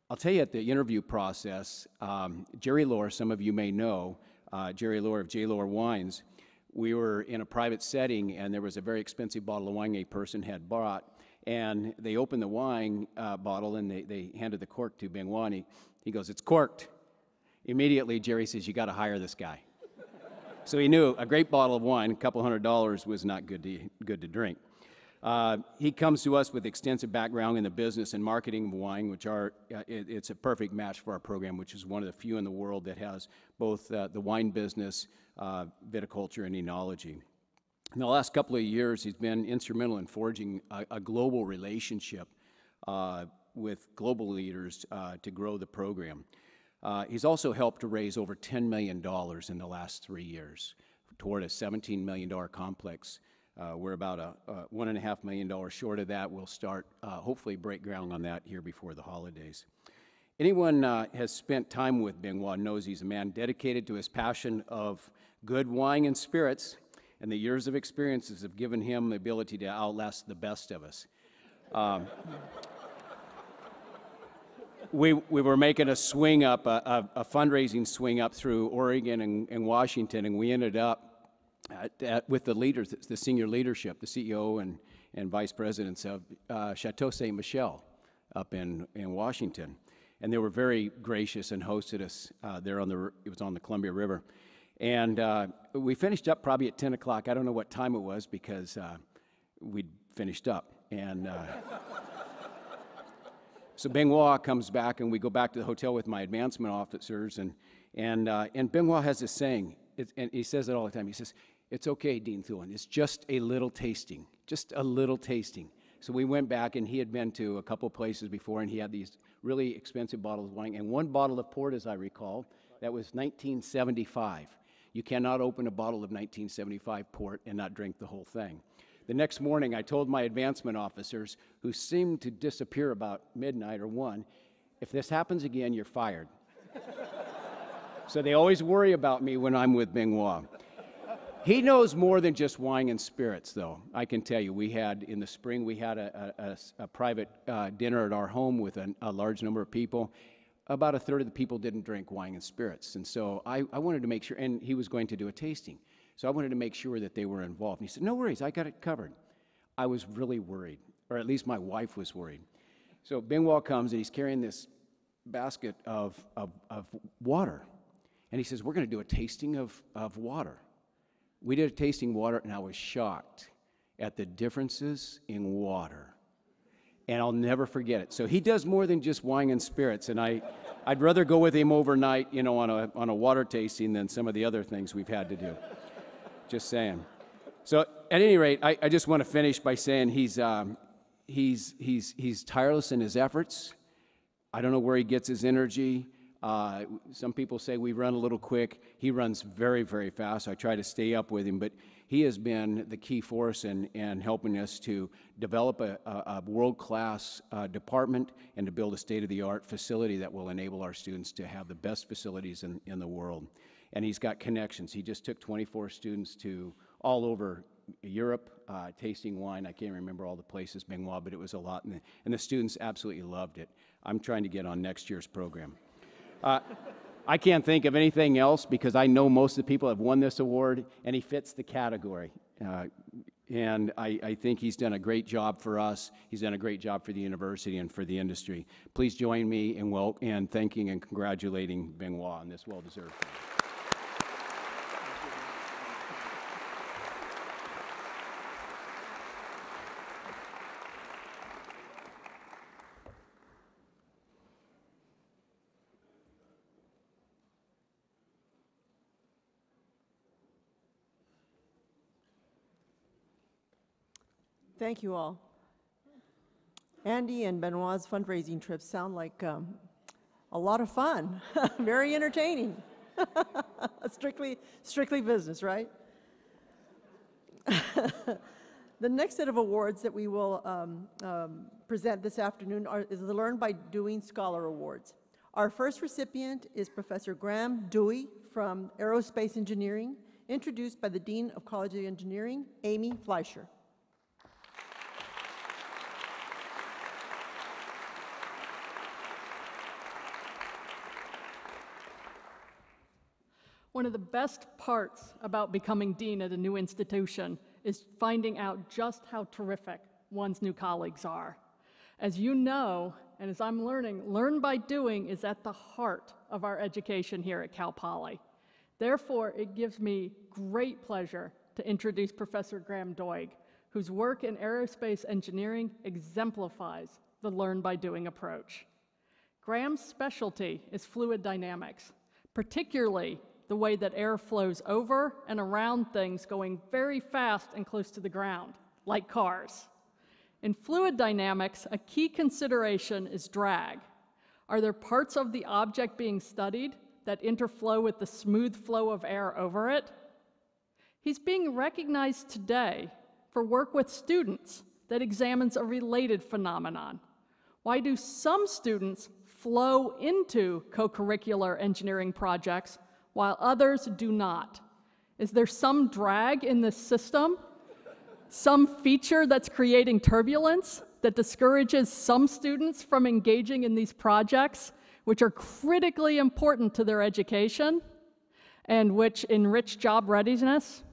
I'll tell you at the interview process, Jerry Lohr, some of you may know, Jerry Lohr of J. Lohr Wines, we were in a private setting and there was a very expensive bottle of wine a person had bought, and they opened the wine bottle and they handed the cork to Benoit, and he goes, "It's corked." Immediately Jerry says, "You got to hire this guy." So he knew a great bottle of wine, a couple $100, was not good to drink. He comes to us with extensive background in the business and marketing of wine, which it's a perfect match for our program, which is one of the few in the world that has both the wine business, viticulture, and enology. In the last couple of years, he's been instrumental in forging a global relationship with global leaders to grow the program. He's also helped to raise over $10 million in the last 3 years toward a $17 million complex. We're about $1.5 million short of that. We'll start, hopefully break ground on that here before the holidays. Anyone has spent time with Benoit knows he's a man dedicated to his passion of good wine and spirits, and the years of experiences have given him the ability to outlast the best of us. We were making a swing up, a fundraising swing up through Oregon and Washington, and we ended up with the leaders, the senior leadership, the CEO and vice presidents of Chateau Ste. Michelle up in Washington. And they were very gracious and hosted us there it was on the Columbia River. And we finished up probably at 10 o'clock. I don't know what time it was because we'd finished up. And so Benoit comes back, and we go back to the hotel with my advancement officers, and Benoit has this saying, and he says it all the time. He says, "It's okay, Dean Thulin. It's just a little tasting, just a little tasting." So we went back, and he had been to a couple places before, and he had these really expensive bottles of wine, and one bottle of port, as I recall, that was 1975. You cannot open a bottle of 1975 port and not drink the whole thing. The next morning, I told my advancement officers, who seemed to disappear about midnight or 1, if this happens again, you're fired. So they always worry about me when I'm with Bing-Wa. He knows more than just wine and spirits, though. I can tell you, in the spring, we had a private dinner at our home with a large number of people. About a third of the people didn't drink wine and spirits. And so I wanted to make sure, and he was going to do a tasting. So I wanted to make sure that they were involved. And he said, no worries, I got it covered. I was really worried, or at least my wife was worried. So Bing-Wa comes, and he's carrying this basket of water. And he says, we're going to do a tasting of water. We did a tasting water, and I was shocked at the differences in water. And I'll never forget it. So he does more than just wine and spirits, and I'd rather go with him overnight, you know, on a water tasting than some of the other things we've had to do. Just saying. So at any rate, I just want to finish by saying he's tireless in his efforts. I don't know where he gets his energy. Some people say we run a little quick. He runs very, very fast. I try to stay up with him, but he has been the key force in helping us to develop a world-class department and to build a state-of-the-art facility that will enable our students to have the best facilities in the world. And he's got connections. He just took 24 students to all over Europe, tasting wine. I can't remember all the places, Bing-Wa, but it was a lot, and the students absolutely loved it. I'm trying to get on next year's program. I can't think of anything else because I know most of the people have won this award, and he fits the category. And I think he's done a great job for us. He's done a great job for the university and for the industry. Please join me in thanking and congratulating Bing-Wa on this well-deserved thing. Thank you all. Andy and Benoit's fundraising trips sound like a lot of fun, very entertaining. strictly business, right? The next set of awards that we will present this afternoon is the Learn by Doing Scholar Awards. Our first recipient is Professor Graham Dewey from Aerospace Engineering, introduced by the Dean of College of Engineering, Amy Fleischer. One of the best parts about becoming dean at a new institution is finding out just how terrific one's new colleagues are. As you know, and as I'm learning, learn by doing is at the heart of our education here at Cal Poly. Therefore, it gives me great pleasure to introduce Professor Graham Dewey, whose work in aerospace engineering exemplifies the learn by doing approach. Graham's specialty is fluid dynamics, particularly the way that air flows over and around things going very fast and close to the ground, like cars. In fluid dynamics, a key consideration is drag. Are there parts of the object being studied that interflow with the smooth flow of air over it? He's being recognized today for work with students that examines a related phenomenon. Why do some students flow into co-curricular engineering projects while others do not? Is there some drag in this system? Some feature that's creating turbulence that discourages some students from engaging in these projects, which are critically important to their education and which enrich job readiness?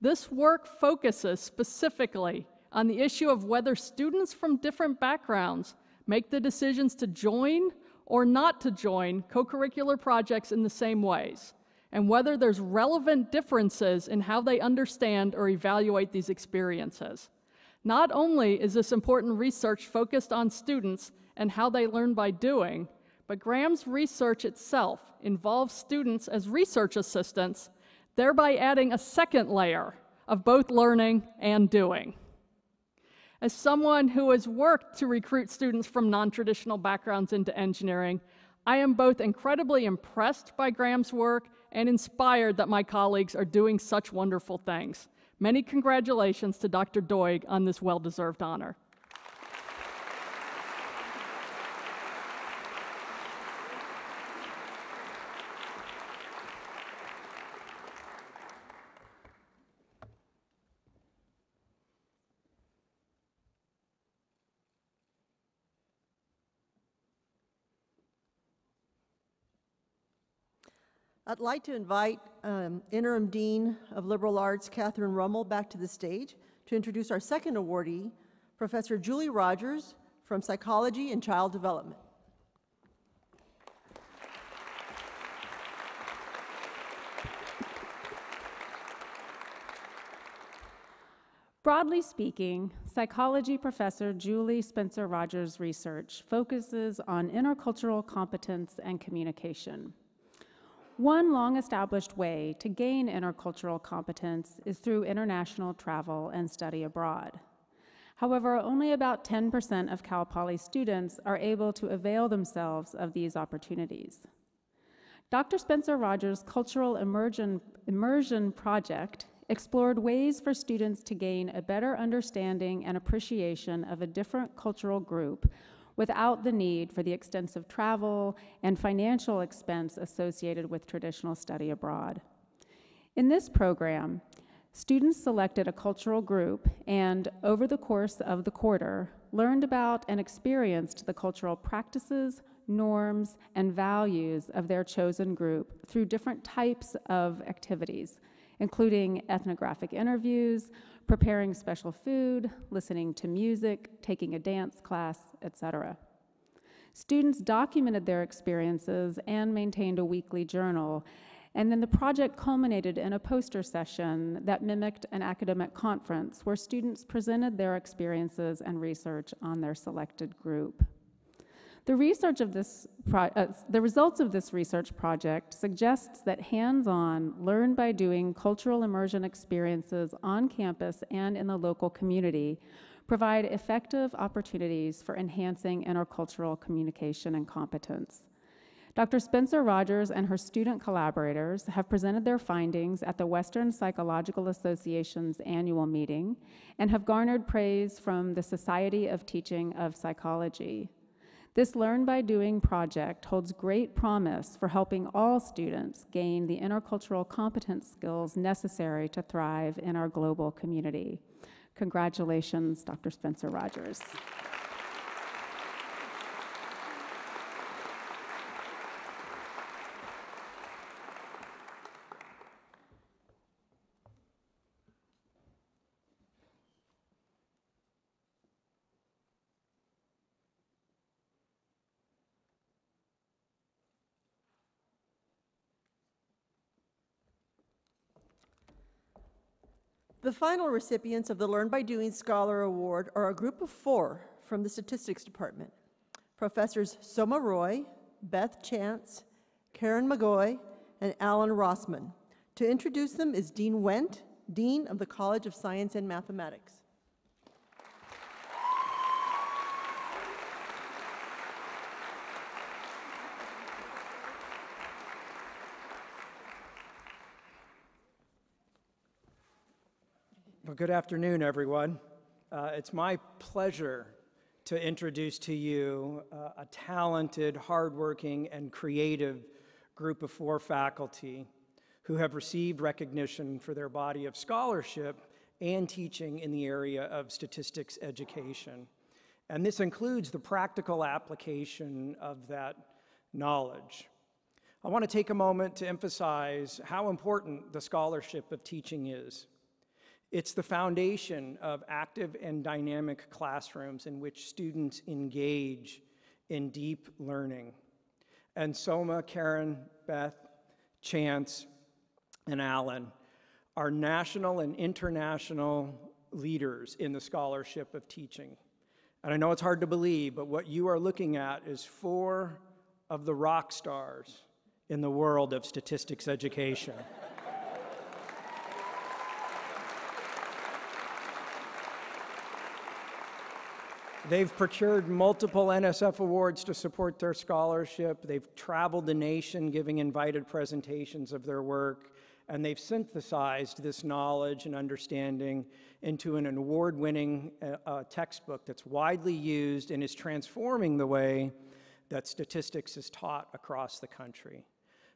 This work focuses specifically on the issue of whether students from different backgrounds make the decisions to join or not to join co-curricular projects in the same ways, and whether there's relevant differences in how they understand or evaluate these experiences. Not only is this important research focused on students and how they learn by doing, but Graham's research itself involves students as research assistants, thereby adding a second layer of both learning and doing. As someone who has worked to recruit students from non-traditional backgrounds into engineering, I am both incredibly impressed by Graham's work and inspired that my colleagues are doing such wonderful things. Many congratulations to Dr. Doig on this well-deserved honor. I'd like to invite Interim Dean of Liberal Arts, Catherine Rummel, back to the stage to introduce our second awardee, Professor Julie Rogers from Psychology and Child Development. Broadly speaking, psychology professor Julie Spencer Rogers' research focuses on intercultural competence and communication. One long-established way to gain intercultural competence is through international travel and study abroad. However, only about 10% of Cal Poly students are able to avail themselves of these opportunities. Dr. Spencer Rogers' Cultural Immersion Project explored ways for students to gain a better understanding and appreciation of a different cultural group without the need for the extensive travel and financial expense associated with traditional study abroad. In this program, students selected a cultural group and, over the course of the quarter, learned about and experienced the cultural practices, norms, and values of their chosen group through different types of activities, including ethnographic interviews, preparing special food, listening to music, taking a dance class, etc. Students documented their experiences and maintained a weekly journal, and then the project culminated in a poster session that mimicked an academic conference where students presented their experiences and research on their selected group. The results of this research project suggests that hands-on, learn-by-doing cultural immersion experiences on campus and in the local community provide effective opportunities for enhancing intercultural communication and competence. Dr. Spencer Rogers and her student collaborators have presented their findings at the Western Psychological Association's annual meeting and have garnered praise from the Society of Teaching of Psychology. This Learn by Doing project holds great promise for helping all students gain the intercultural competence skills necessary to thrive in our global community. Congratulations, Dr. Spencer Rogers. The final recipients of the Learn by Doing Scholar Award are a group of 4 from the Statistics Department. Professors Soma Roy, Beth Chance, Karen McGoy, and Alan Rossman. To introduce them is Dean Wendt, Dean of the College of Science and Mathematics. Well, good afternoon, everyone. It's my pleasure to introduce to you a talented, hardworking, and creative group of 4 faculty who have received recognition for their body of scholarship and teaching in the area of statistics education. And this includes the practical application of that knowledge. I want to take a moment to emphasize how important the scholarship of teaching is. It's the foundation of active and dynamic classrooms in which students engage in deep learning. And Soma, Karen, Beth, Chance, and Alan are national and international leaders in the scholarship of teaching. And I know it's hard to believe, but what you are looking at is 4 of the rock stars in the world of statistics education. They've procured multiple NSF awards to support their scholarship. They've traveled the nation giving invited presentations of their work, and they've synthesized this knowledge and understanding into an award-winning textbook that's widely used and is transforming the way that statistics is taught across the country.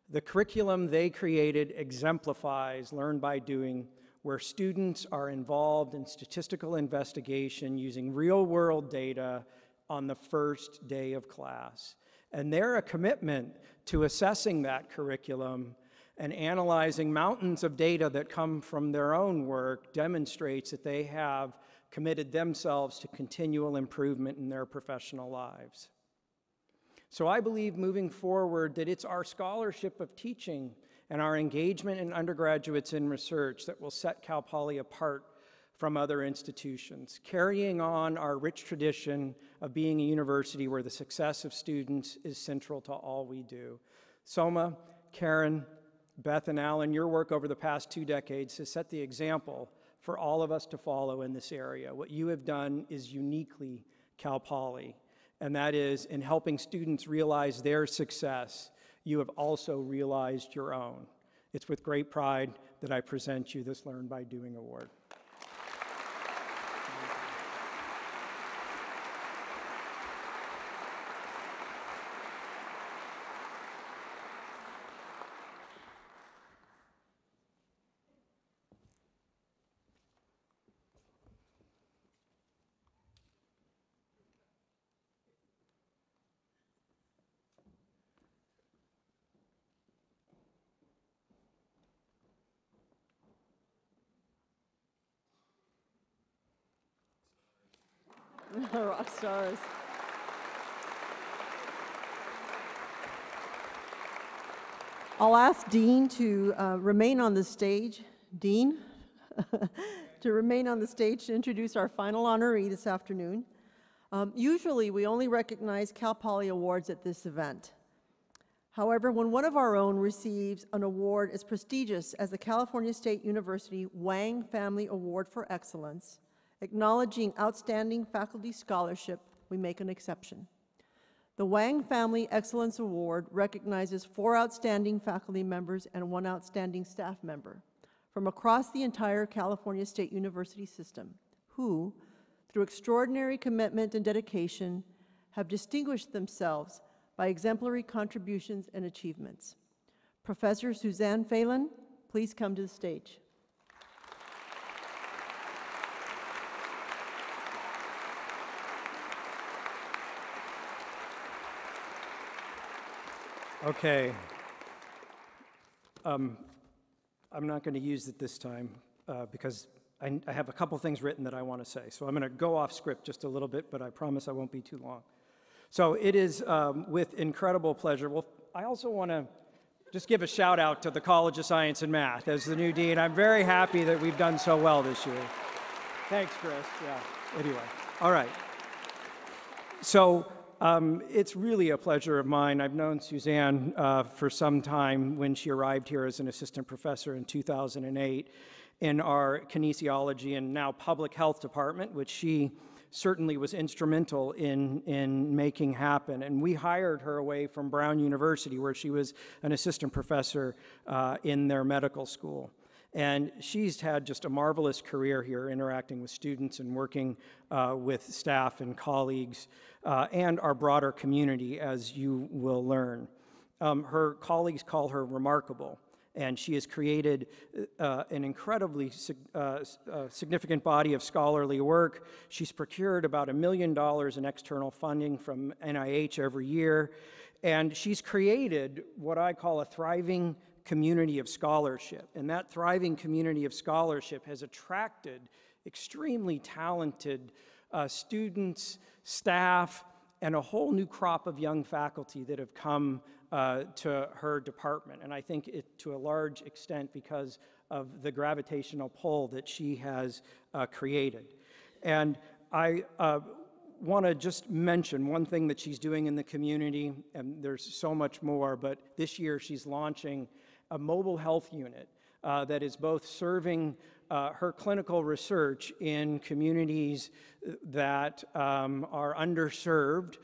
The curriculum they created exemplifies learn by doing, where students are involved in statistical investigation using real-world data on the first day of class. And they're a commitment to assessing that curriculum and analyzing mountains of data that come from their own work demonstrates that they have committed themselves to continual improvement in their professional lives. So I believe moving forward that it's our scholarship of teaching and our engagement in undergraduates in research that will set Cal Poly apart from other institutions, carrying on our rich tradition of being a university where the success of students is central to all we do. Soma, Karen, Beth, and Alan, your work over the past 2 decades has set the example for all of us to follow in this area. What you have done is uniquely Cal Poly, and that is in helping students realize their success, you have also realized your own. It's with great pride that I present you this Learn by Doing Award. Rock stars. I'll ask Dean to remain on the stage. Dean, to remain on the stage to introduce our final honoree this afternoon. Usually, we only recognize Cal Poly awards at this event. However, when one of our own receives an award as prestigious as the California State University Wang Family Award for Excellence, acknowledging outstanding faculty scholarship, we make an exception. The Wang Family Excellence Award recognizes 4 outstanding faculty members and 1 outstanding staff member from across the entire California State University system, who, through extraordinary commitment and dedication, have distinguished themselves by exemplary contributions and achievements. Professor Suzanne Phelan, please come to the stage. Okay. I'm not going to use it this time because I have a couple things written that I want to say. So I'm going to go off script just a little bit, but I promise I won't be too long. So it is with incredible pleasure. Well, I also want to just give a shout out to the College of Science and Math as the new dean. I'm very happy that we've done so well this year. Thanks, Chris. Yeah. Anyway, all right. So it's really a pleasure of mine. I've known Suzanne for some time when she arrived here as an assistant professor in 2008 in our kinesiology and now public health department, which she certainly was instrumental in making happen. And we hired her away from Brown University, where she was an assistant professor in their medical school. And she's had just a marvelous career here, interacting with students and working with staff and colleagues and our broader community, as you will learn. Her colleagues call her remarkable, and she has created an incredibly significant body of scholarly work. She's procured about $1 million in external funding from NIH every year, and she's created what I call a thriving community of scholarship. And that thriving community of scholarship has attracted extremely talented students, staff, and a whole new crop of young faculty that have come to her department. And I think it, to a large extent, because of the gravitational pull that she has created. And I want to just mention one thing that she's doing in the community, and there's so much more, but this year she's launching a mobile health unit that is both serving her clinical research in communities that are underserved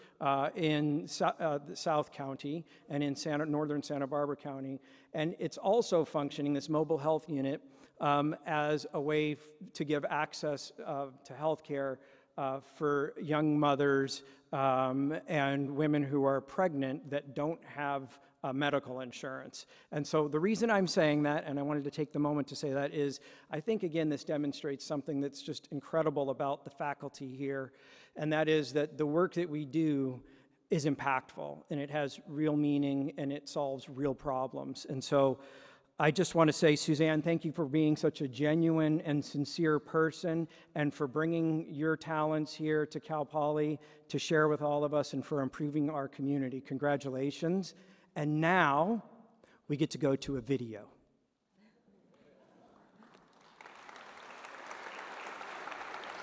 in South County and in northern Santa Barbara County. And it's also functioning, this mobile health unit, as a way to give access to health care for young mothers and women who are pregnant that don't have medical insurance. And so the reason I'm saying that, and I wanted to take the moment to say that, is I think, again, this demonstrates something that's just incredible about the faculty here, and that is that the work that we do is impactful, and it has real meaning, and it solves real problems. And so I just want to say, Suzanne, thank you for being such a genuine and sincere person, and for bringing your talents here to Cal Poly to share with all of us, and for improving our community. Congratulations. And now we get to go to a video.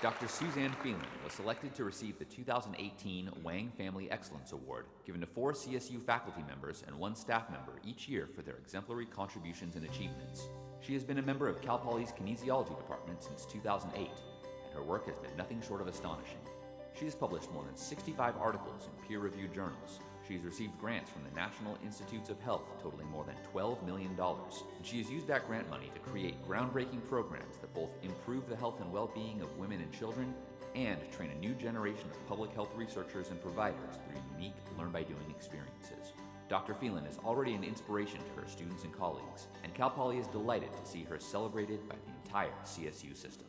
Dr. Suzanne Phelan was selected to receive the 2018 Wang Family Excellence Award, given to 4 CSU faculty members and 1 staff member each year for their exemplary contributions and achievements. She has been a member of Cal Poly's kinesiology department since 2008, and her work has been nothing short of astonishing. She has published more than 65 articles in peer-reviewed journals. She has received grants from the National Institutes of Health totaling more than $12 million, and she has used that grant money to create groundbreaking programs that both improve the health and well-being of women and children and train a new generation of public health researchers and providers through unique learn-by-doing experiences. Dr. Phelan is already an inspiration to her students and colleagues, and Cal Poly is delighted to see her celebrated by the entire CSU system.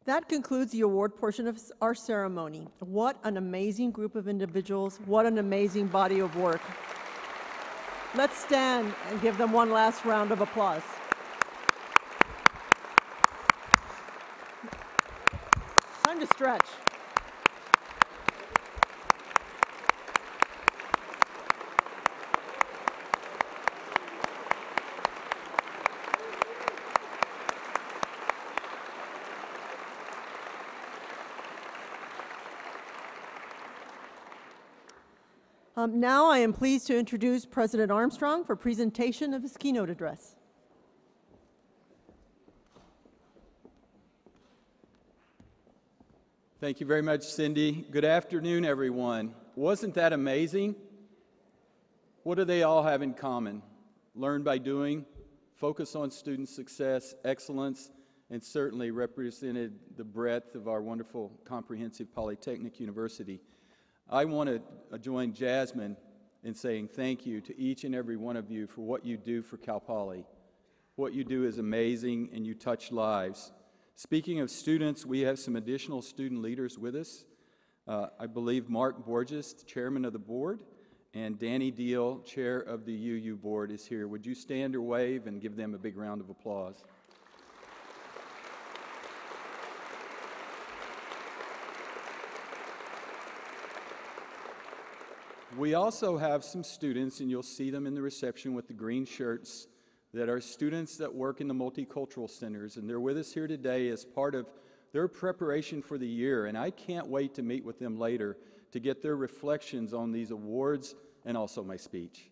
That concludes the award portion of our ceremony. What an amazing group of individuals. What an amazing body of work. Let's stand and give them one last round of applause. Time to stretch. Now I am pleased to introduce President Armstrong for presentation of his keynote address. Thank you very much, Cindy. Good afternoon, everyone. Wasn't that amazing? What do they all have in common? Learn by doing, focus on student success, excellence, and certainly represented the breadth of our wonderful comprehensive Polytechnic University. I want to join Jasmine in saying thank you to each and every one of you for what you do for Cal Poly. What you do is amazing, and you touch lives. Speaking of students, we have some additional student leaders with us. I believe Mark Borges, the chairman of the board, and Danny Deal, chair of the UU board, is here. Would you stand or wave and give them a big round of applause? We also have some students, and you'll see them in the reception with the green shirts, that are students that work in the multicultural centers, and they're with us here today as part of their preparation for the year, and I can't wait to meet with them later to get their reflections on these awards and also my speech.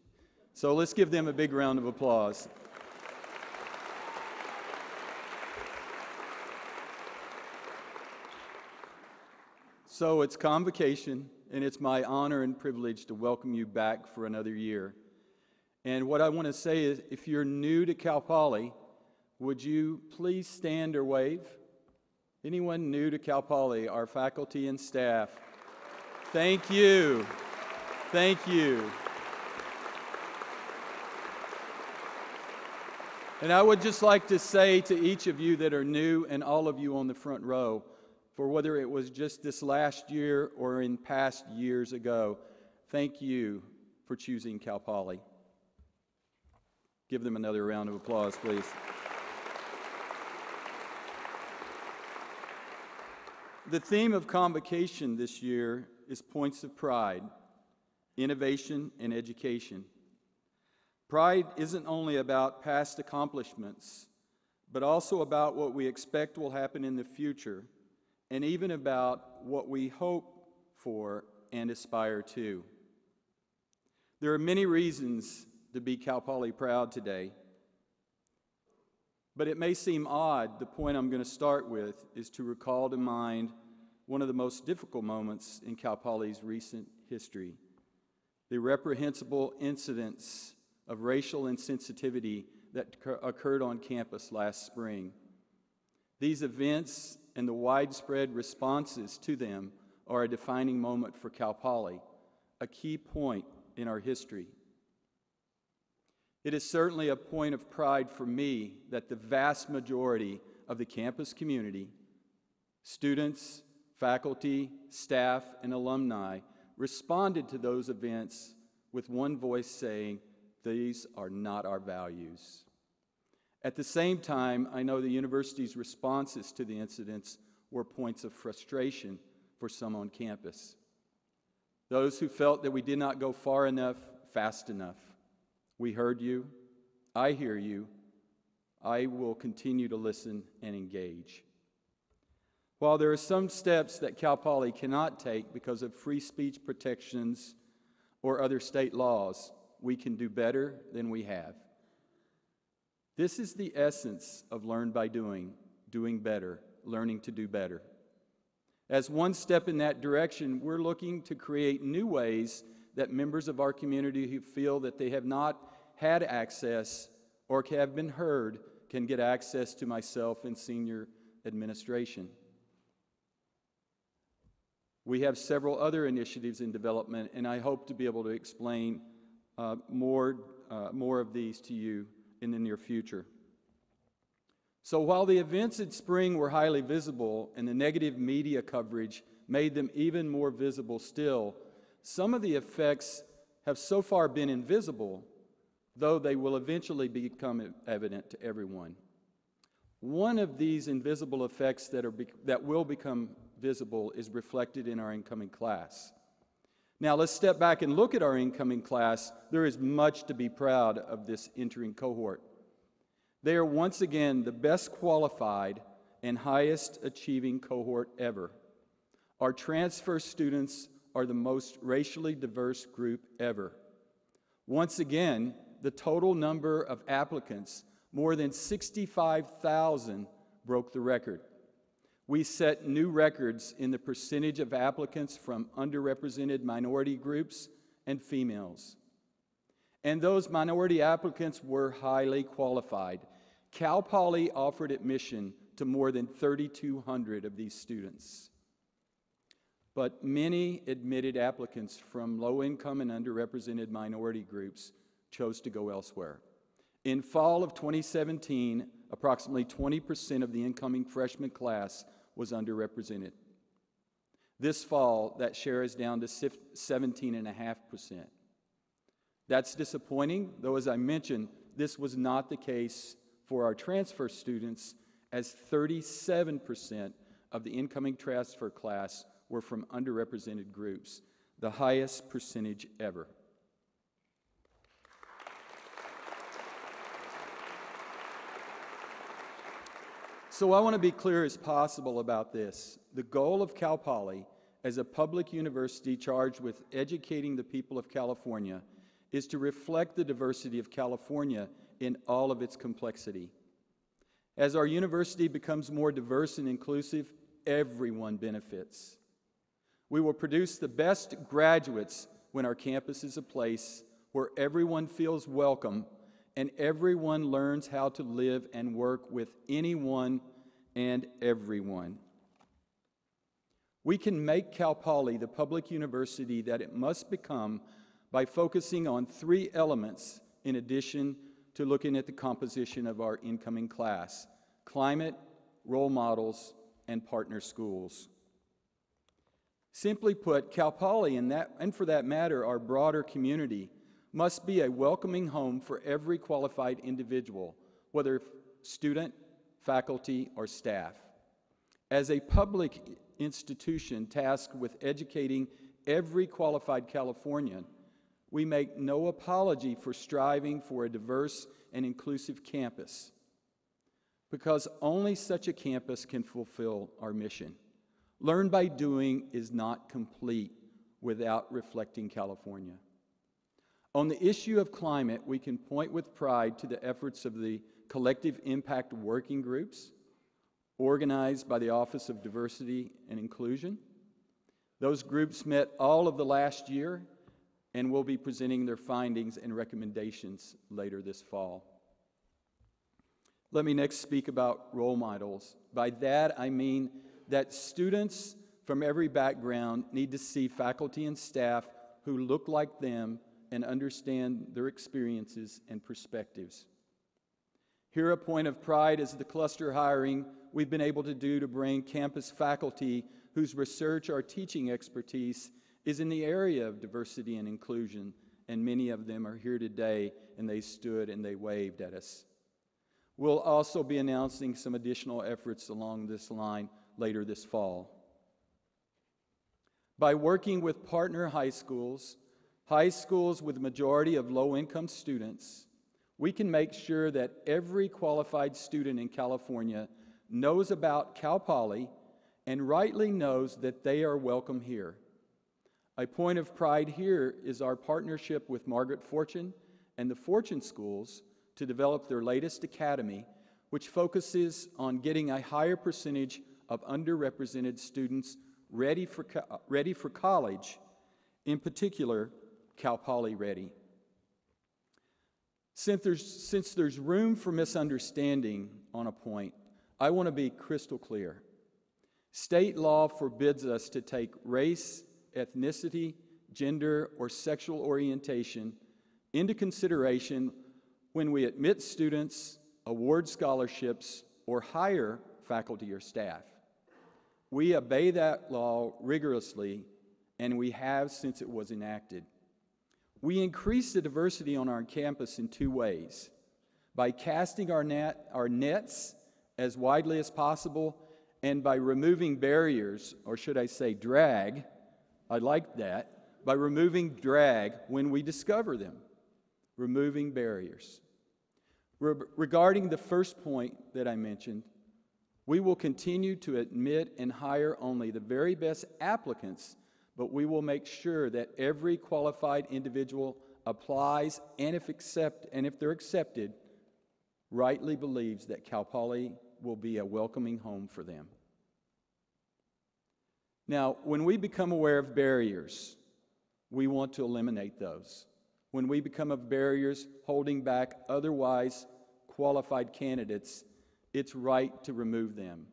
So let's give them a big round of applause. So it's convocation, and it's my honor and privilege to welcome you back for another year. And what I want to say is, if you're new to Cal Poly, would you please stand or wave? Anyone new to Cal Poly, our faculty and staff? Thank you. Thank you. And I would just like to say to each of you that are new and all of you on the front row, for whether it was just this last year or in past years ago, thank you for choosing Cal Poly. Give them another round of applause, please. The theme of Convocation this year is Points of Pride, Innovation and Education. Pride isn't only about past accomplishments, but also about what we expect will happen in the future, and even about what we hope for and aspire to. There are many reasons to be Cal Poly proud today, but it may seem odd. The point I'm going to start with is to recall to mind one of the most difficult moments in Cal Poly's recent history, the reprehensible incidents of racial insensitivity that occurred on campus last spring. These events and the widespread responses to them are a defining moment for Cal Poly, a key point in our history. It is certainly a point of pride for me that the vast majority of the campus community, students, faculty, staff, and alumni, responded to those events with one voice saying, "These are not our values." At the same time, I know the university's responses to the incidents were points of frustration for some on campus. Those who felt that we did not go far enough, fast enough. We heard you. I hear you. I will continue to listen and engage. While there are some steps that Cal Poly cannot take because of free speech protections or other state laws, we can do better than we have. This is the essence of learn by doing better, learning to do better. As one step in that direction, we're looking to create new ways that members of our community who feel that they have not had access or have been heard can get access to myself and senior administration. We have several other initiatives in development, and I hope to be able to explain more of these to you in the near future. So while the events in spring were highly visible and the negative media coverage made them even more visible still, some of the effects have so far been invisible, though they will eventually become evident to everyone. One of these invisible effects that will become visible is reflected in our incoming class. Now let's step back and look at our incoming class. There is much to be proud of this entering cohort. They are once again the best qualified and highest achieving cohort ever. Our transfer students are the most racially diverse group ever. Once again, the total number of applicants, more than 65,000, broke the record. We set new records in the percentage of applicants from underrepresented minority groups and females. And those minority applicants were highly qualified. Cal Poly offered admission to more than 3,200 of these students. But many admitted applicants from low-income and underrepresented minority groups chose to go elsewhere. In fall of 2017, approximately 20% of the incoming freshman class was underrepresented. This fall, that share is down to 17.5%. That's disappointing, though as I mentioned, this was not the case for our transfer students, as 37% of the incoming transfer class were from underrepresented groups, the highest percentage ever. So I want to be clear as possible about this. The goal of Cal Poly, as a public university charged with educating the people of California, is to reflect the diversity of California in all of its complexity. As our university becomes more diverse and inclusive, everyone benefits. We will produce the best graduates when our campus is a place where everyone feels welcome and everyone learns how to live and work with anyone and everyone. We can make Cal Poly the public university that it must become by focusing on 3 elements in addition to looking at the composition of our incoming class: climate, role models, and partner schools. Simply put, Cal Poly, and for that matter, our broader community, must be a welcoming home for every qualified individual, whether student, faculty, or staff. As a public institution tasked with educating every qualified Californian, we make no apology for striving for a diverse and inclusive campus, because only such a campus can fulfill our mission. Learn by doing is not complete without reflecting California. On the issue of climate, we can point with pride to the efforts of the collective impact working groups organized by the Office of Diversity and Inclusion. Those groups met all of the last year and will be presenting their findings and recommendations later this fall. Let me next speak about role models. By that, I mean that students from every background need to see faculty and staff who look like them and understand their experiences and perspectives. Here, a point of pride is the cluster hiring we've been able to do to bring campus faculty whose research or teaching expertise is in the area of diversity and inclusion, and many of them are here today, and they stood and they waved at us. We'll also be announcing some additional efforts along this line later this fall. By working with partner high schools with a majority of low-income students, we can make sure that every qualified student in California knows about Cal Poly and rightly knows that they are welcome here. A point of pride here is our partnership with Margaret Fortune and the Fortune Schools to develop their latest academy, which focuses on getting a higher percentage of underrepresented students ready for college, in particular, Cal Poly ready. Since there's room for misunderstanding on a point, I want to be crystal clear. State law forbids us to take race, ethnicity, gender, or sexual orientation into consideration when we admit students, award scholarships, or hire faculty or staff. We obey that law rigorously, and we have since it was enacted. We increase the diversity on our campus in two ways: by casting our nets as widely as possible, and by removing barriers, or should I say drag, I like that, by removing drag when we discover them, removing barriers. Regarding the first point that I mentioned, we will continue to admit and hire only the very best applicants, but we will make sure that every qualified individual applies, and if they're accepted, rightly believes that Cal Poly will be a welcoming home for them. Now, when we become aware of barriers, we want to eliminate those. When we become of barriers holding back otherwise qualified candidates, it's right to remove them.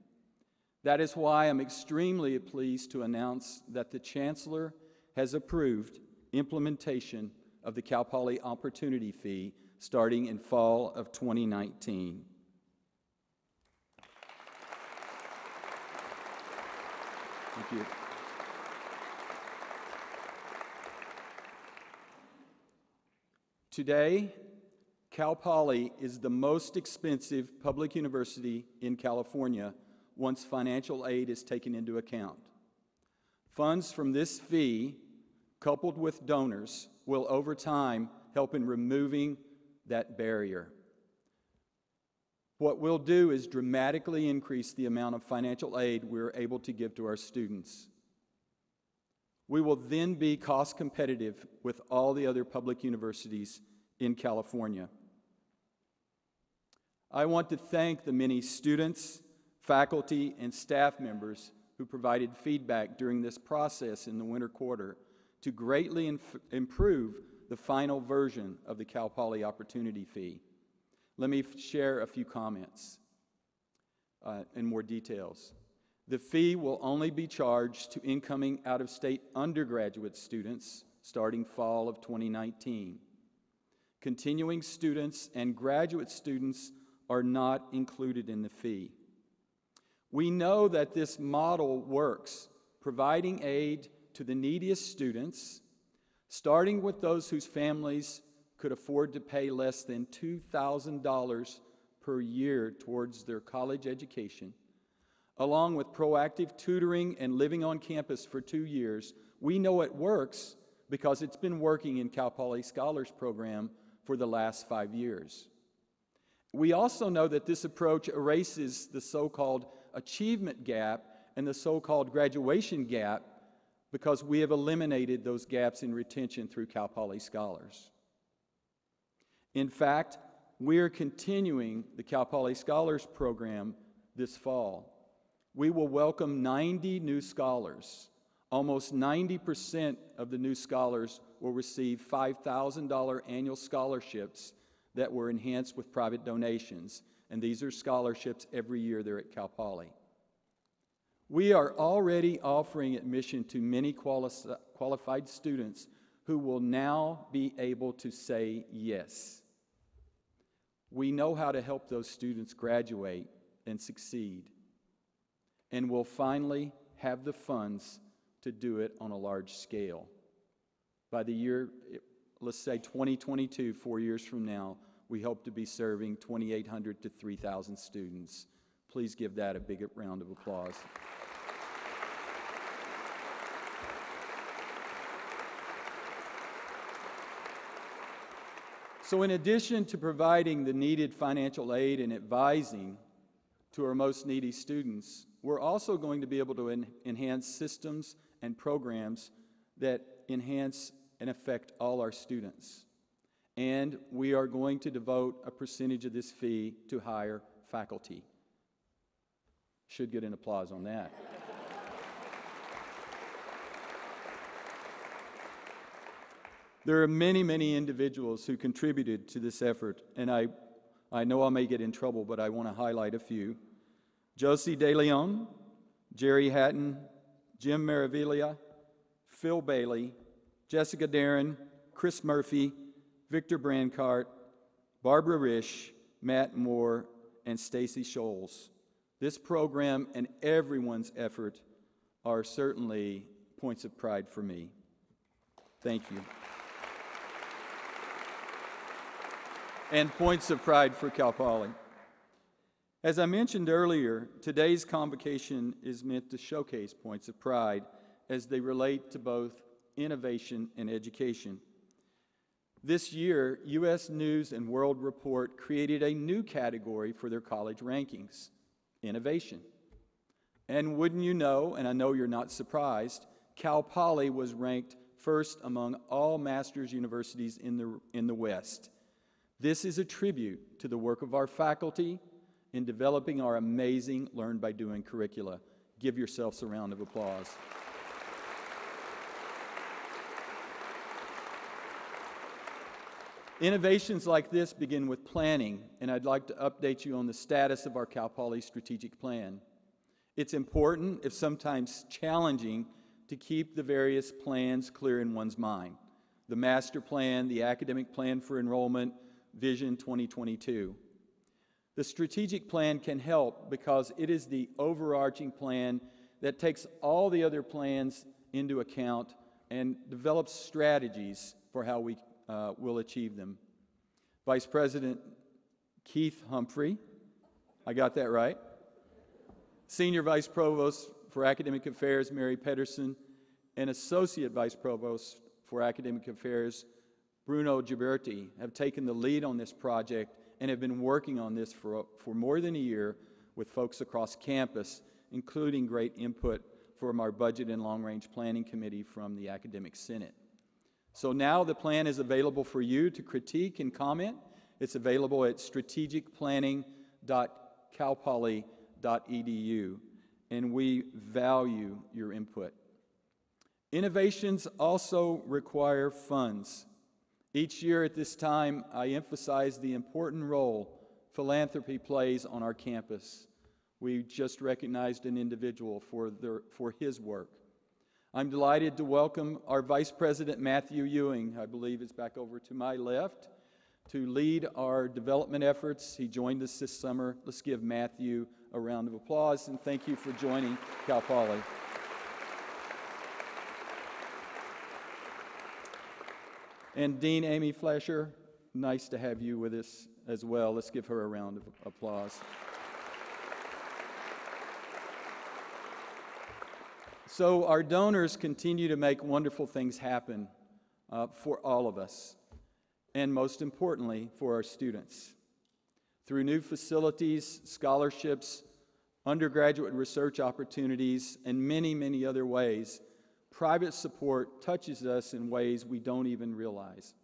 That is why I'm extremely pleased to announce that the Chancellor has approved implementation of the Cal Poly Opportunity Fee starting in fall of 2019. Thank you. Today, Cal Poly is the most expensive public university in California once financial aid is taken into account. Funds from this fee, coupled with donors, will over time help in removing that barrier. What we'll do is dramatically increase the amount of financial aid we're able to give to our students. We will then be cost competitive with all the other public universities in California. I want to thank the many students, faculty, and staff members who provided feedback during this process in the winter quarter to greatly improve the final version of the Cal Poly Opportunity Fee. Let me share a few comments and more details. The fee will only be charged to incoming out-of-state undergraduate students starting fall of 2019. Continuing students and graduate students are not included in the fee. We know that this model works, providing aid to the neediest students, starting with those whose families could afford to pay less than $2,000 per year towards their college education, along with proactive tutoring and living on campus for 2 years. We know it works because it's been working in Cal Poly Scholars Program for the last 5 years. We also know that this approach erases the so-called achievement gap and the so-called graduation gap because we have eliminated those gaps in retention through Cal Poly Scholars. In fact, we are continuing the Cal Poly Scholars Program this fall. We will welcome 90 new scholars. Almost 90% of the new scholars will receive $5,000 annual scholarships that were enhanced with private donations, and these are scholarships every year there at Cal Poly. We are already offering admission to many qualified students who will now be able to say yes. We know how to help those students graduate and succeed, and will finally have the funds to do it on a large scale. By the year, let's say 2022, 4 years from now, we hope to be serving 2,800 to 3,000 students. Please give that a big round of applause. So in addition to providing the needed financial aid and advising to our most needy students, we're also going to be able to enhance systems and programs that enhance and affect all our students. And we are going to devote a percentage of this fee to hire faculty. Should get an applause on that. There are many, many individuals who contributed to this effort, and I know I may get in trouble, but I want to highlight a few. Josie De Leon, Jerry Hatton, Jim Maravilla, Phil Bailey, Jessica Darren, Chris Murphy, Victor Brancart, Barbara Risch, Matt Moore, and Stacy Scholes. This program and everyone's effort are certainly points of pride for me. Thank you. And points of pride for Cal Poly. As I mentioned earlier, today's convocation is meant to showcase points of pride as they relate to both innovation and education. This year, U.S. News and World Report created a new category for their college rankings, innovation. And wouldn't you know, and I know you're not surprised, Cal Poly was ranked first among all master's universities in the West. This is a tribute to the work of our faculty in developing our amazing Learn by Doing curricula. Give yourselves a round of applause. Innovations like this begin with planning, and I'd like to update you on the status of our Cal Poly strategic plan. It's important, if sometimes challenging, to keep the various plans clear in one's mind. The master plan, the academic plan for enrollment, Vision 2022. The strategic plan can help because it is the overarching plan that takes all the other plans into account and develops strategies for how we will achieve them. Vice President Keith Humphrey, I got that right. Senior Vice Provost for Academic Affairs, Mary Pedersen, and Associate Vice Provost for Academic Affairs, Bruno Ghiberti, have taken the lead on this project and have been working on this for more than a year with folks across campus, including great input from our Budget and Long Range Planning Committee from the Academic Senate. So now the plan is available for you to critique and comment. It's available at strategicplanning.calpoly.edu, and we value your input. Innovations also require funds. Each year at this time, I emphasize the important role philanthropy plays on our campus. We just recognized an individual for his work. I'm delighted to welcome our Vice President, Matthew Ewing, I believe is back over to my left, to lead our development efforts. He joined us this summer. Let's give Matthew a round of applause, and thank you for joining Cal Poly. And Dean Amy Fleischer, nice to have you with us as well. Let's give her a round of applause. So our donors continue to make wonderful things happen for all of us, and most importantly, for our students. Through new facilities, scholarships, undergraduate research opportunities, and many, many other ways, private support touches us in ways we don't even realize.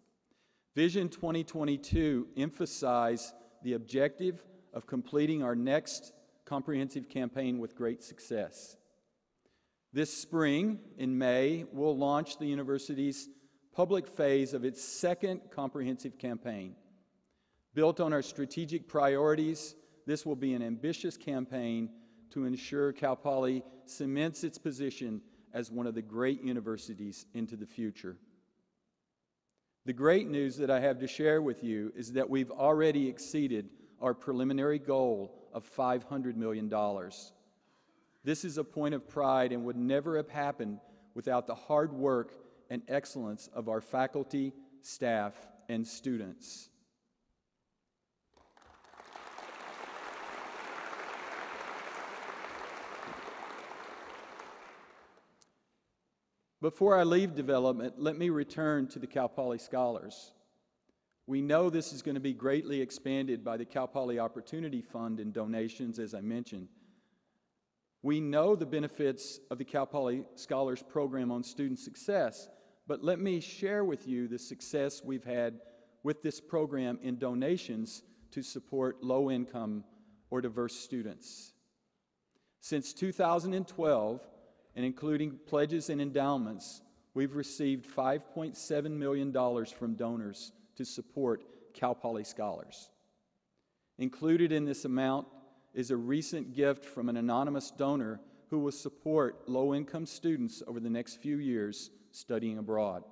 Vision 2022 emphasized the objective of completing our next comprehensive campaign with great success. This spring, in May, we'll launch the university's public phase of its second comprehensive campaign. Built on our strategic priorities, this will be an ambitious campaign to ensure Cal Poly cements its position as one of the great universities into the future. The great news that I have to share with you is that we've already exceeded our preliminary goal of $500 million. This is a point of pride and would never have happened without the hard work and excellence of our faculty, staff, and students. Before I leave development, let me return to the Cal Poly Scholars. We know this is going to be greatly expanded by the Cal Poly Opportunity Fund and donations, as I mentioned. We know the benefits of the Cal Poly Scholars Program on student success, but let me share with you the success we've had with this program in donations to support low-income or diverse students. Since 2012, and including pledges and endowments, we've received $5.7 million from donors to support Cal Poly Scholars. Included in this amount is a recent gift from an anonymous donor who will support low-income students over the next few years studying abroad.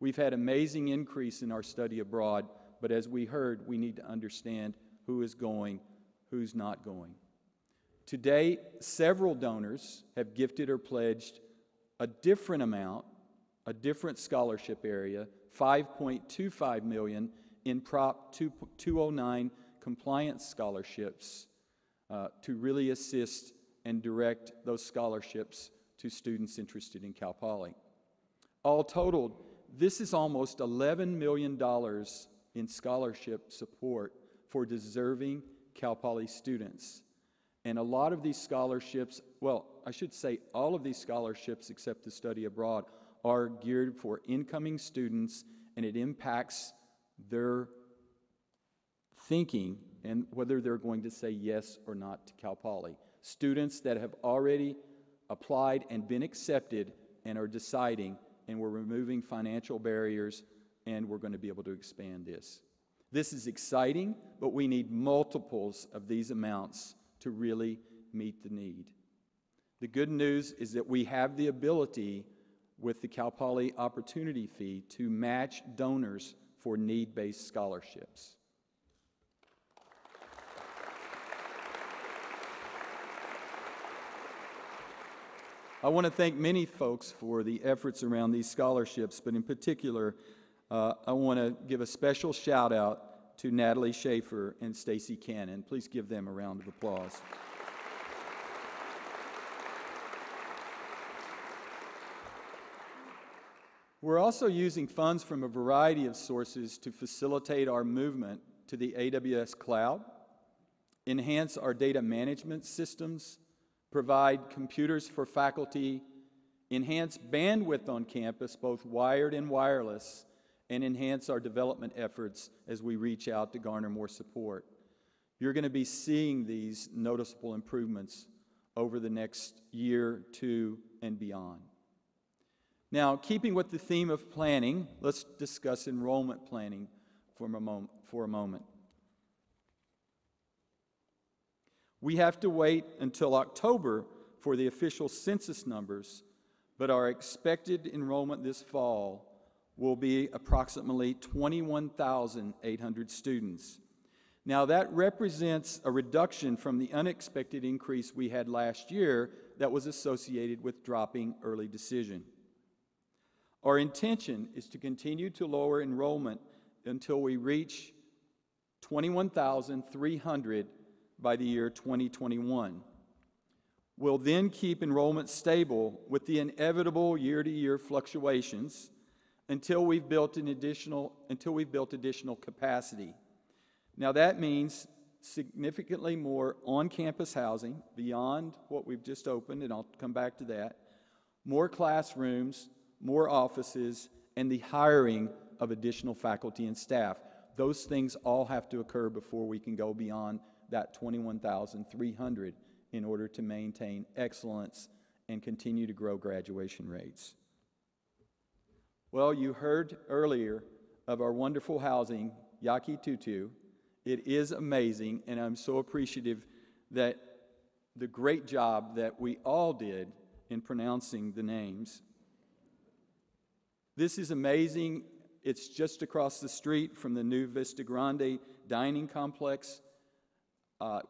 We've had amazing increase in our study abroad, but as we heard, we need to understand who is going, who's not going. To date, several donors have gifted or pledged a different amount, a different scholarship area, $5.25 million in Prop 209 compliance scholarships to really assist and direct those scholarships to students interested in Cal Poly. All totaled, this is almost $11 million in scholarship support for deserving Cal Poly students. And a lot of these scholarships, well, I should say all of these scholarships except the study abroad, are geared for incoming students, and it impacts their thinking and whether they're going to say yes or not to Cal Poly. Students that have already applied and been accepted and are deciding, and we're removing financial barriers, and we're going to be able to expand this. This is exciting, but we need multiples of these amounts to really meet the need. The good news is that we have the ability with the Cal Poly Opportunity Fee to match donors for need-based scholarships. I want to thank many folks for the efforts around these scholarships, but in particular, I want to give a special shout out to Natalie Schaefer and Stacy Cannon. Please give them a round of applause. We're also using funds from a variety of sources to facilitate our movement to the AWS cloud, enhance our data management systems, provide computers for faculty, enhance bandwidth on campus, both wired and wireless, and enhance our development efforts as we reach out to garner more support. You're going to be seeing these noticeable improvements over the next year, two, and beyond. Now, keeping with the theme of planning, let's discuss enrollment planning for a moment. We have to wait until October for the official census numbers, but our expected enrollment this fall will be approximately 21,800 students. Now, that represents a reduction from the unexpected increase we had last year that was associated with dropping early decision. Our intention is to continue to lower enrollment until we reach 21,300 by the year 2021. will then keep enrollment stable with the inevitable year-to-year fluctuations until we've built additional capacity. Now that means significantly more on-campus housing beyond what we've just opened, and I'll come back to that, more classrooms, more offices, and the hiring of additional faculty and staff. Those things all have to occur before we can go beyond that 21,300 in order to maintain excellence and continue to grow graduation rates. Well, you heard earlier of our wonderful housing, Yaqui To. It is amazing, and I'm so appreciative that the great job that we all did in pronouncing the names. This is amazing. It's just across the street from the new Vista Grande dining complex.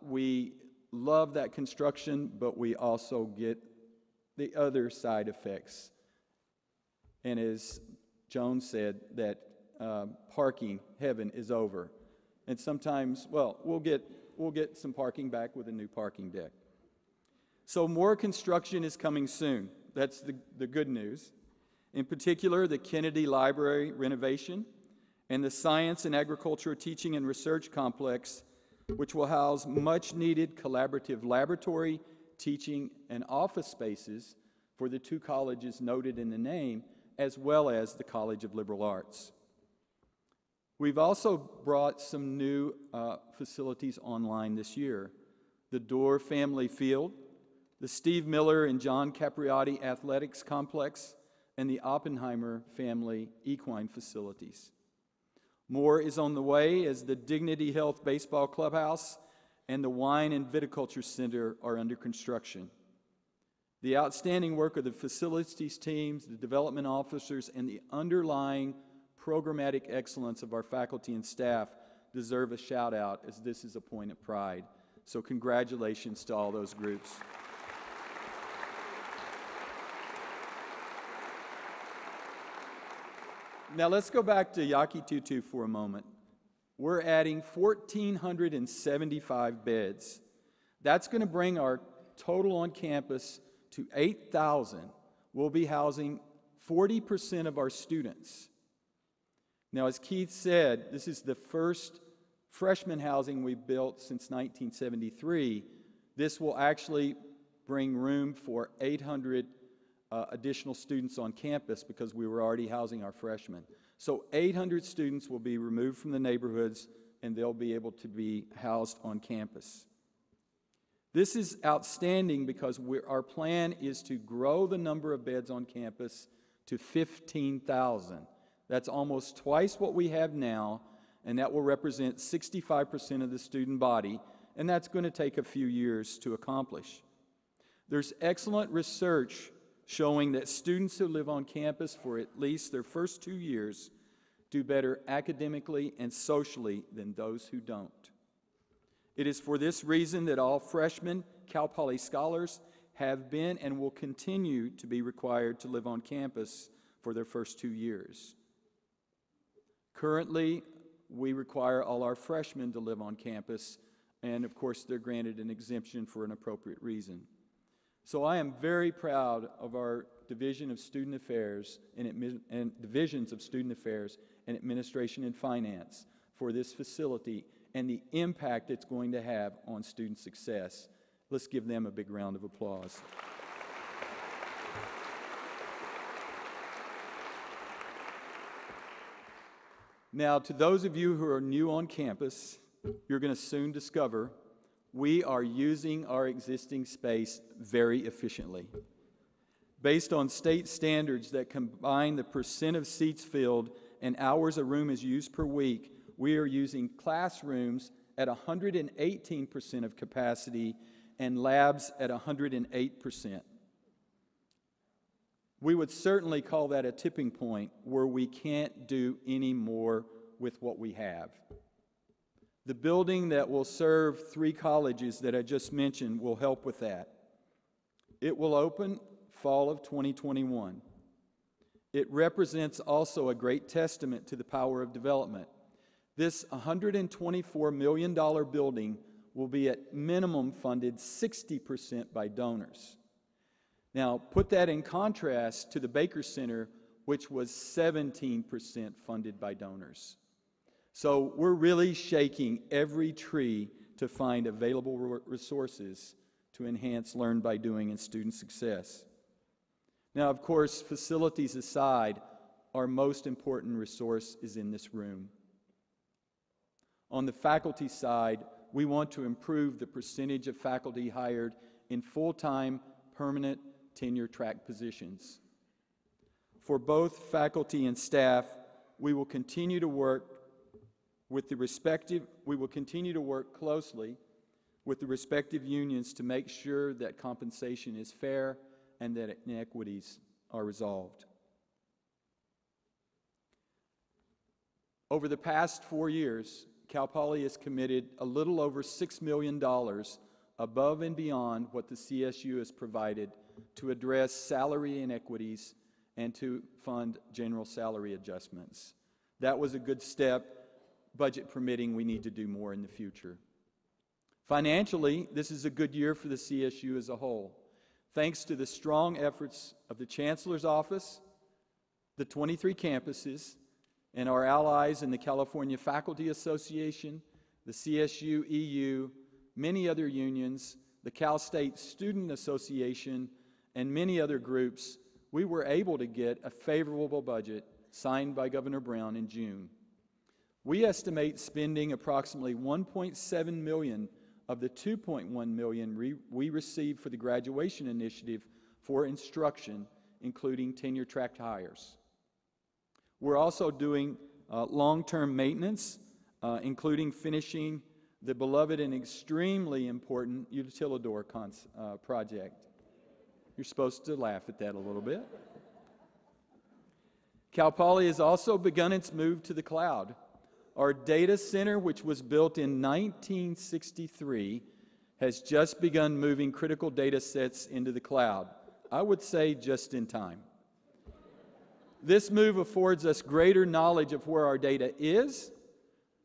We love that construction, but we also get the other side effects. And as Joan said, that parking heaven is over. And sometimes, well, we'll get some parking back with a new parking deck. So more construction is coming soon. That's the good news. In particular, the Kennedy Library renovation and the Science and Agriculture Teaching and Research Complex, which will house much-needed collaborative laboratory, teaching, and office spaces for the two colleges noted in the name, as well as the College of Liberal Arts. We've also brought some new facilities online this year. The Dorr Family Field, the Steve Miller and John Capriotti Athletics Complex, and the Oppenheimer Family Equine Facilities. More is on the way as the Dignity Health Baseball Clubhouse and the Wine and Viticulture Center are under construction. The outstanding work of the facilities teams, the development officers, and the underlying programmatic excellence of our faculty and staff deserve a shout out, as this is a point of pride. So congratulations to all those groups. Now let's go back to Yaqui To for a moment. We're adding 1,475 beds. That's going to bring our total on campus to 8,000. We'll be housing 40% of our students. Now, as Keith said, this is the first freshman housing we've built since 1973. This will actually bring room for 800 additional students on campus because we were already housing our freshmen. So 800 students will be removed from the neighborhoods and they'll be able to be housed on campus. This is outstanding because our plan is to grow the number of beds on campus to 15,000. That's almost twice what we have now, and that will represent 65% of the student body, and that's going to take a few years to accomplish. There's excellent research showing that students who live on campus for at least their first 2 years do better academically and socially than those who don't. It is for this reason that all freshmen Cal Poly scholars have been and will continue to be required to live on campus for their first 2 years. Currently, we require all our freshmen to live on campus, and of course they're granted an exemption for an appropriate reason. So I am very proud of our Division of Student Affairs and Divisions of Student Affairs and Administration and Finance for this facility and the impact it's going to have on student success. Let's give them a big round of applause. Now, to those of you who are new on campus, you're going to soon discover we are using our existing space very efficiently. Based on state standards that combine the percent of seats filled and hours a room is used per week, we are using classrooms at 118% of capacity and labs at 108%. We would certainly call that a tipping point where we can't do any more with what we have. The building that will serve 3 colleges that I just mentioned will help with that. It will open fall of 2021. It represents also a great testament to the power of development. This $124 million building will be at minimum funded 60% by donors. Now, put that in contrast to the Baker Center, which was 17% funded by donors. So we're really shaking every tree to find available resources to enhance Learn by Doing and student success. Now, of course, facilities aside, our most important resource is in this room. On the faculty side, we want to improve the percentage of faculty hired in full-time, permanent, tenure-track positions. For both faculty and staff, we will continue to work closely with the respective unions to make sure that compensation is fair and that inequities are resolved. Over the past 4 years, Cal Poly has committed a little over $6 million above and beyond what the CSU has provided to address salary inequities and to fund general salary adjustments. That was a good step. Budget permitting, we need to do more in the future. Financially, this is a good year for the CSU as a whole. Thanks to the strong efforts of the Chancellor's Office, the 23 campuses, and our allies in the California Faculty Association, the CSU EU, many other unions, the Cal State Student Association, and many other groups, we were able to get a favorable budget signed by Governor Brown in June. We estimate spending approximately $1.7 million of the $2.1 million we received for the graduation initiative for instruction, including tenure-track hires. We're also doing long-term maintenance, including finishing the beloved and extremely important Utilidor project. You're supposed to laugh at that a little bit. Cal Poly has also begun its move to the cloud. Our data center, which was built in 1963, has just begun moving critical data sets into the cloud. I would say just in time. This move affords us greater knowledge of where our data is,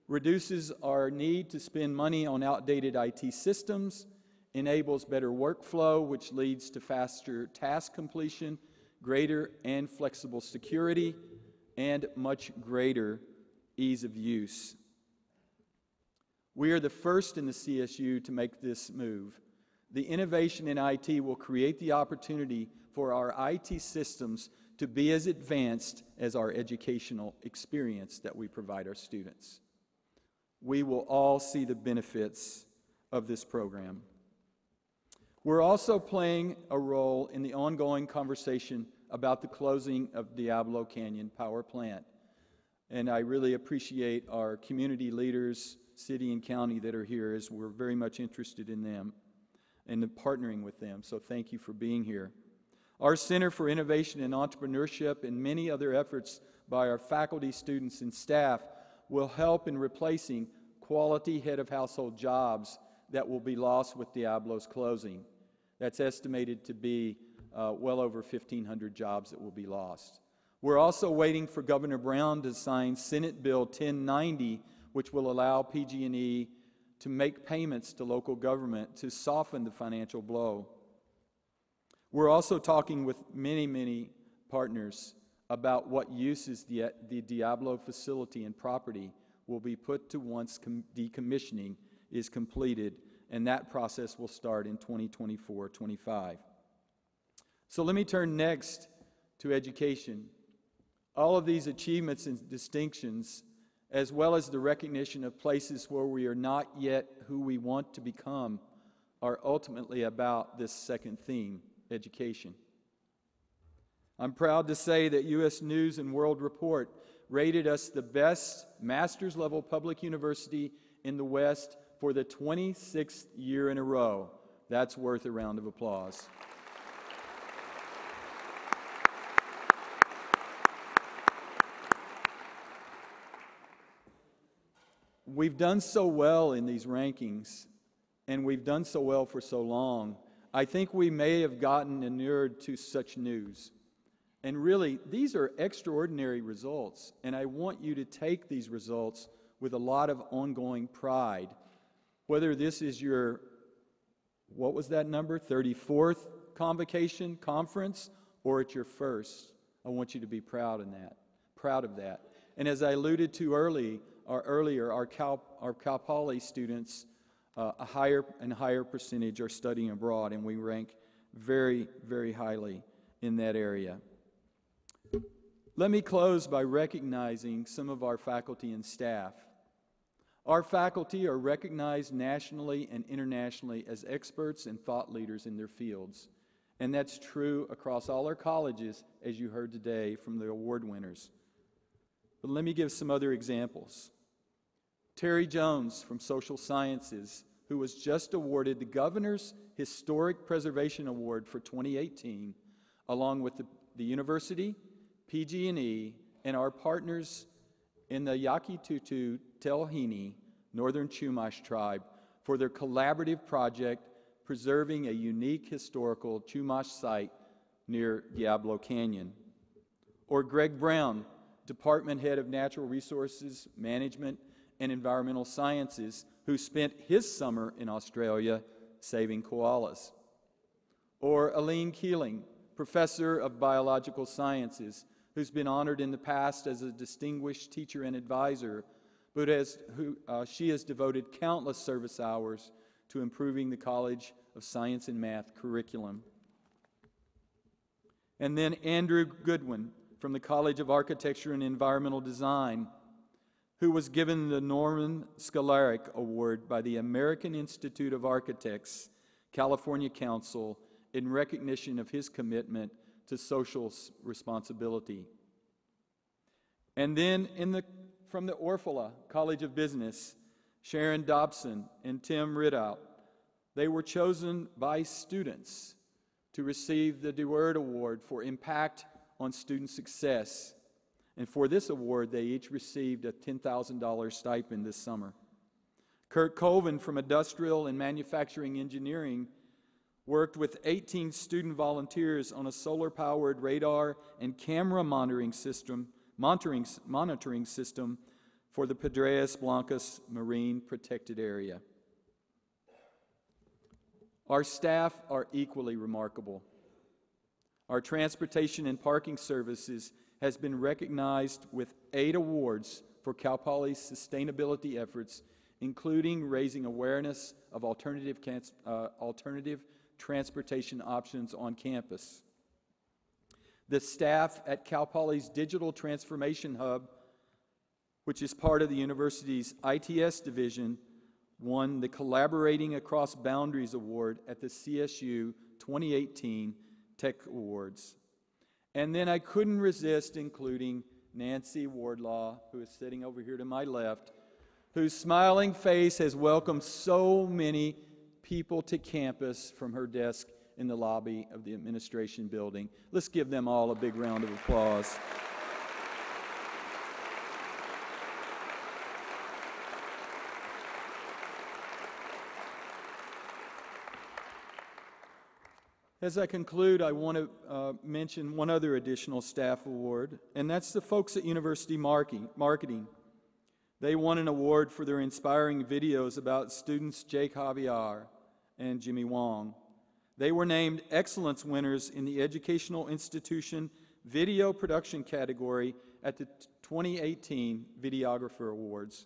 reduces our need to spend money on outdated IT systems, enables better workflow, which leads to faster task completion, greater and flexible security, and much greater ease of use. We are the first in the CSU to make this move. The innovation in IT will create the opportunity for our IT systems to be as advanced as our educational experience that we provide our students. We will all see the benefits of this program. We're also playing a role in the ongoing conversation about the closing of Diablo Canyon Power Plant. And I really appreciate our community leaders, city and county, that are here, as we're very much interested in them and in partnering with them. So thank you for being here. Our Center for Innovation and Entrepreneurship and many other efforts by our faculty, students, and staff will help in replacing quality head-of-household jobs that will be lost with Diablo's closing. That's estimated to be well over 1,500 jobs that will be lost. We're also waiting for Governor Brown to sign Senate Bill 1090, which will allow PG&E to make payments to local government to soften the financial blow. We're also talking with many partners about what uses the Diablo facility and property will be put to once decommissioning is completed, and that process will start in 2024-25. So let me turn next to education. All of these achievements and distinctions, as well as the recognition of places where we are not yet who we want to become, are ultimately about this second theme, education. I'm proud to say that U.S. News and World Report rated us the best master's level public university in the West for the 26th year in a row. That's worth a round of applause. We've done so well in these rankings, and we've done so well for so long, I think we may have gotten inured to such news. And really, these are extraordinary results, and I want you to take these results with a lot of ongoing pride. Whether this is your, what was that number, 34th convocation, conference, or it's your first, I want you to be proud of that. And as I alluded to earlier, our Cal Poly students, a higher and higher percentage are studying abroad, and we rank very, very highly in that area. Let me close by recognizing some of our faculty and staff. Our faculty are recognized nationally and internationally as experts and thought leaders in their fields. And that's true across all our colleges, as you heard today from the award winners. But let me give some other examples. Terry Jones from Social Sciences, who was just awarded the Governor's Historic Preservation Award for 2018, along with the university, PG&E, and our partners in the Yaqui To Telhini, Northern Chumash tribe, for their collaborative project preserving a unique historical Chumash site near Diablo Canyon. Or Greg Brown, Department Head of Natural Resources Management and Environmental Sciences, who spent his summer in Australia saving koalas. Or Aline Keeling, Professor of Biological Sciences, who's been honored in the past as a distinguished teacher and advisor, but she has devoted countless service hours to improving the College of Science and Math curriculum. And then Andrew Goodwin from the College of Architecture and Environmental Design, who was given the Norman Scholaric Award by the American Institute of Architects, California Council, in recognition of his commitment to social responsibility. And then from the Orfala College of Business, Sharon Dobson and Tim Ridout, they were chosen by students to receive the DeWord Award for Impact on Student Success. And for this award, they each received a $10,000 stipend this summer. Kurt Colvin from Industrial and Manufacturing Engineering worked with 18 student volunteers on a solar-powered radar and camera monitoring system for the Pedreas Blancas Marine Protected Area. Our staff are equally remarkable. Our transportation and parking services has been recognized with 8 awards for Cal Poly's sustainability efforts, including raising awareness of alternative transportation options on campus. The staff at Cal Poly's Digital Transformation Hub, which is part of the university's ITS division, won the Collaborating Across Boundaries Award at the CSU 2018 Tech Awards. And then I couldn't resist including Nancy Wardlaw, who is sitting over here to my left, whose smiling face has welcomed so many people to campus from her desk in the lobby of the administration building. Let's give them all a big round of applause. As I conclude, I want to mention one other additional staff award, and that's the folks at University Marketing. They won an award for their inspiring videos about students Jake Javier and Jimmy Wang. They were named excellence winners in the Educational Institution Video Production category at the 2018 Videographer Awards.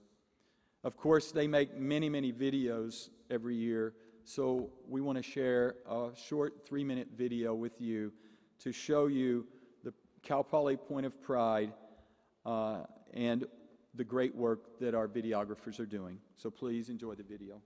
Of course, they make many, many videos every year, so we want to share a short 3-minute video with you to show you the Cal Poly point of pride and the great work that our videographers are doing. So please enjoy the video.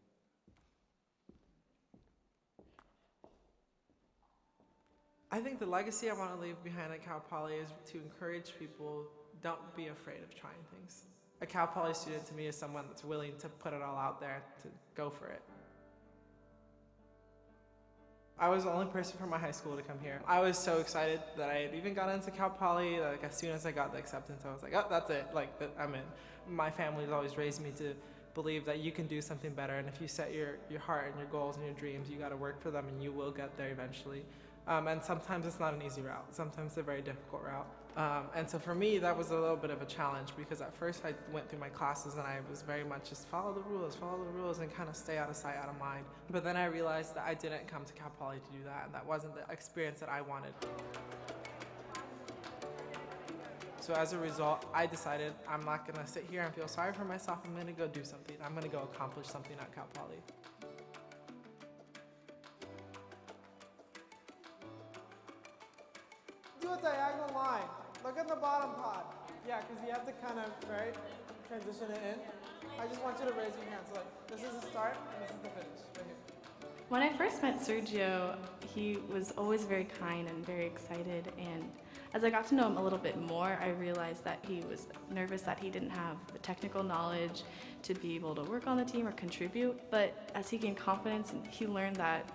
I think the legacy I want to leave behind at Cal Poly is to encourage people, don't be afraid of trying things. A Cal Poly student to me is someone that's willing to put it all out there, to go for it. I was the only person from my high school to come here. I was so excited that I had even got into Cal Poly. Like, as soon as I got the acceptance, I was like, oh, that's it. Like, I'm in. My family's always raised me to believe that you can do something better, and if you set your heart and your goals and your dreams, you got to work for them, and you will get there eventually. And sometimes it's not an easy route. Sometimes it's a very difficult route. And so for me, that was a little bit of a challenge because at first I went through my classes and I was very much just follow the rules, and kind of stay out of sight, out of mind. But then I realized that I didn't come to Cal Poly to do that, and that wasn't the experience that I wanted. So as a result, I decided I'm not gonna sit here and feel sorry for myself. I'm gonna go do something. I'm gonna go accomplish something at Cal Poly. Do a diagonal line. Look at the bottom pod. Yeah, because you have to kind of, right, transition it in. I just want you to raise your hands. Like, this is the start and this is the finish, right here. When I first met Sergio, he was always very kind and very excited, and as I got to know him a little bit more, I realized that he was nervous that he didn't have the technical knowledge to be able to work on the team or contribute, but as he gained confidence, he learned that,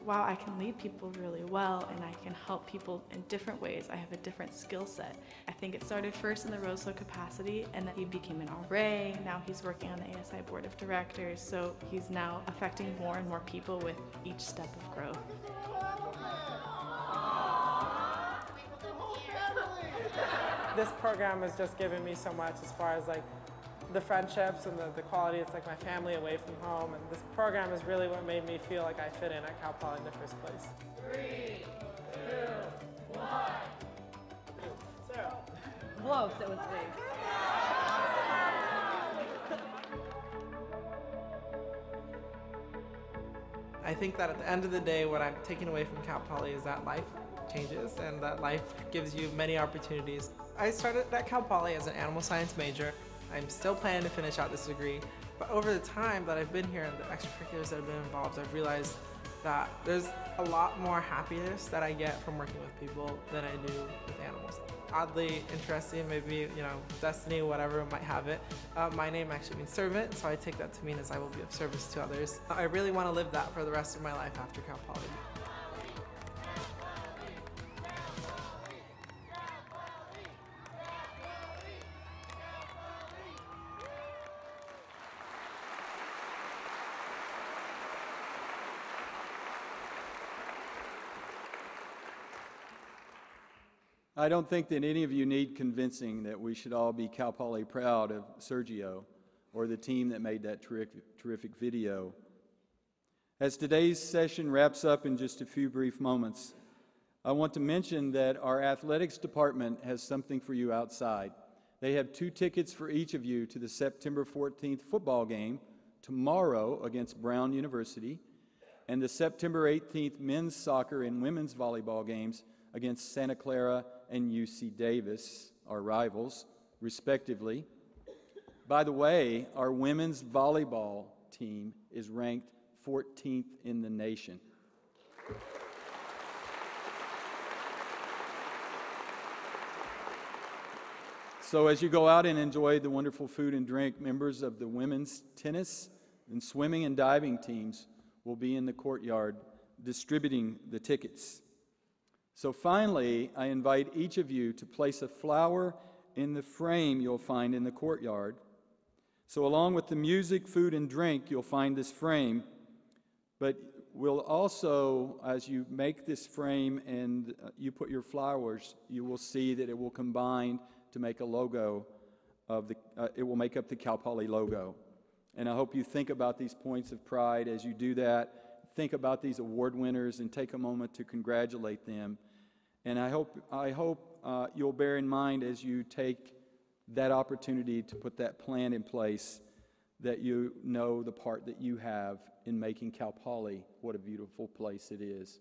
wow, I can lead people really well and I can help people in different ways. I have a different skill set. I think it started first in the Rosehill capacity, and then he became an RA. Now he's working on the ASI Board of Directors, so he's now affecting more and more people with each step of growth. This program has just given me so much as far as like the friendships and the quality. It's like my family away from home, and this program is really what made me feel like I fit in at Cal Poly in the first place. 3, 2, 1. Sarah. Close, it was big. I think that at the end of the day, what I'm taking away from Cal Poly is that life changes and that life gives you many opportunities. I started at Cal Poly as an animal science major. I'm still planning to finish out this degree, but over the time that I've been here and the extracurriculars that have been involved, I've realized that there's a lot more happiness that I get from working with people than I do with animals. Oddly interesting, maybe, you know, destiny, whatever might have it. My name actually means servant, so I take that to mean as I will be of service to others. I really want to live that for the rest of my life after Cal Poly. I don't think that any of you need convincing that we should all be Cal Poly proud of Sergio or the team that made that terrific video. As today's session wraps up in just a few brief moments, I want to mention that our athletics department has something for you outside. They have 2 tickets for each of you to the September 14th football game tomorrow against Brown University and the September 18th men's soccer and women's volleyball games against Santa Clara and UC Davis, our rivals, respectively. By the way, our women's volleyball team is ranked 14th in the nation. So as you go out and enjoy the wonderful food and drink, members of the women's tennis and swimming and diving teams will be in the courtyard distributing the tickets. So finally, I invite each of you to place a flower in the frame you'll find in the courtyard. So along with the music, food, and drink, you'll find this frame. But we'll also, as you make this frame and you put your flowers, you will see that it will combine to make a logo of the, it will make up the Cal Poly logo. And I hope you think about these points of pride as you do that. Think about these award winners and take a moment to congratulate them. And I hope you'll bear in mind as you take that opportunity to put that plan in place that you know the part that you have in making Cal Poly what a beautiful place it is.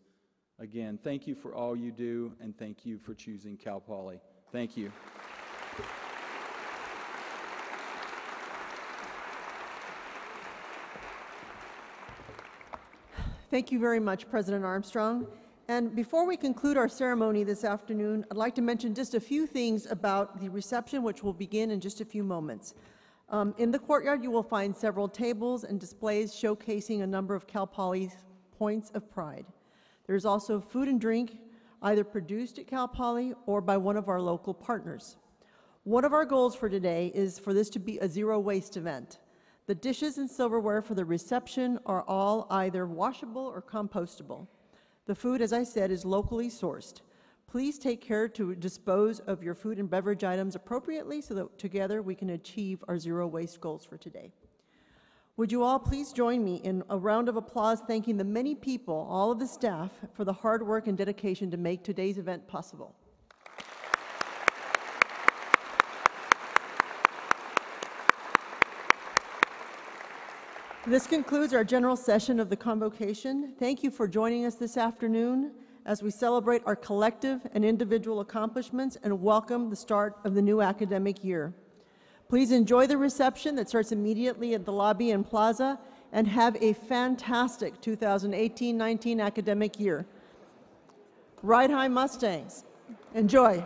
Again, thank you for all you do, and thank you for choosing Cal Poly. Thank you. Thank you very much, President Armstrong. And before we conclude our ceremony this afternoon, I'd like to mention just a few things about the reception, which will begin in just a few moments. In the courtyard, you will find several tables and displays showcasing a number of Cal Poly's points of pride. There's also food and drink, either produced at Cal Poly or by one of our local partners. One of our goals for today is for this to be a zero-waste event. The dishes and silverware for the reception are all either washable or compostable. The food, as I said, is locally sourced. Please take care to dispose of your food and beverage items appropriately so that together we can achieve our zero waste goals for today. Would you all please join me in a round of applause thanking the many people, all of the staff, for the hard work and dedication to make today's event possible. This concludes our general session of the convocation. Thank you for joining us this afternoon as we celebrate our collective and individual accomplishments and welcome the start of the new academic year. Please enjoy the reception that starts immediately at the lobby and plaza, and have a fantastic 2018-19 academic year. Ride high, Mustangs. Enjoy.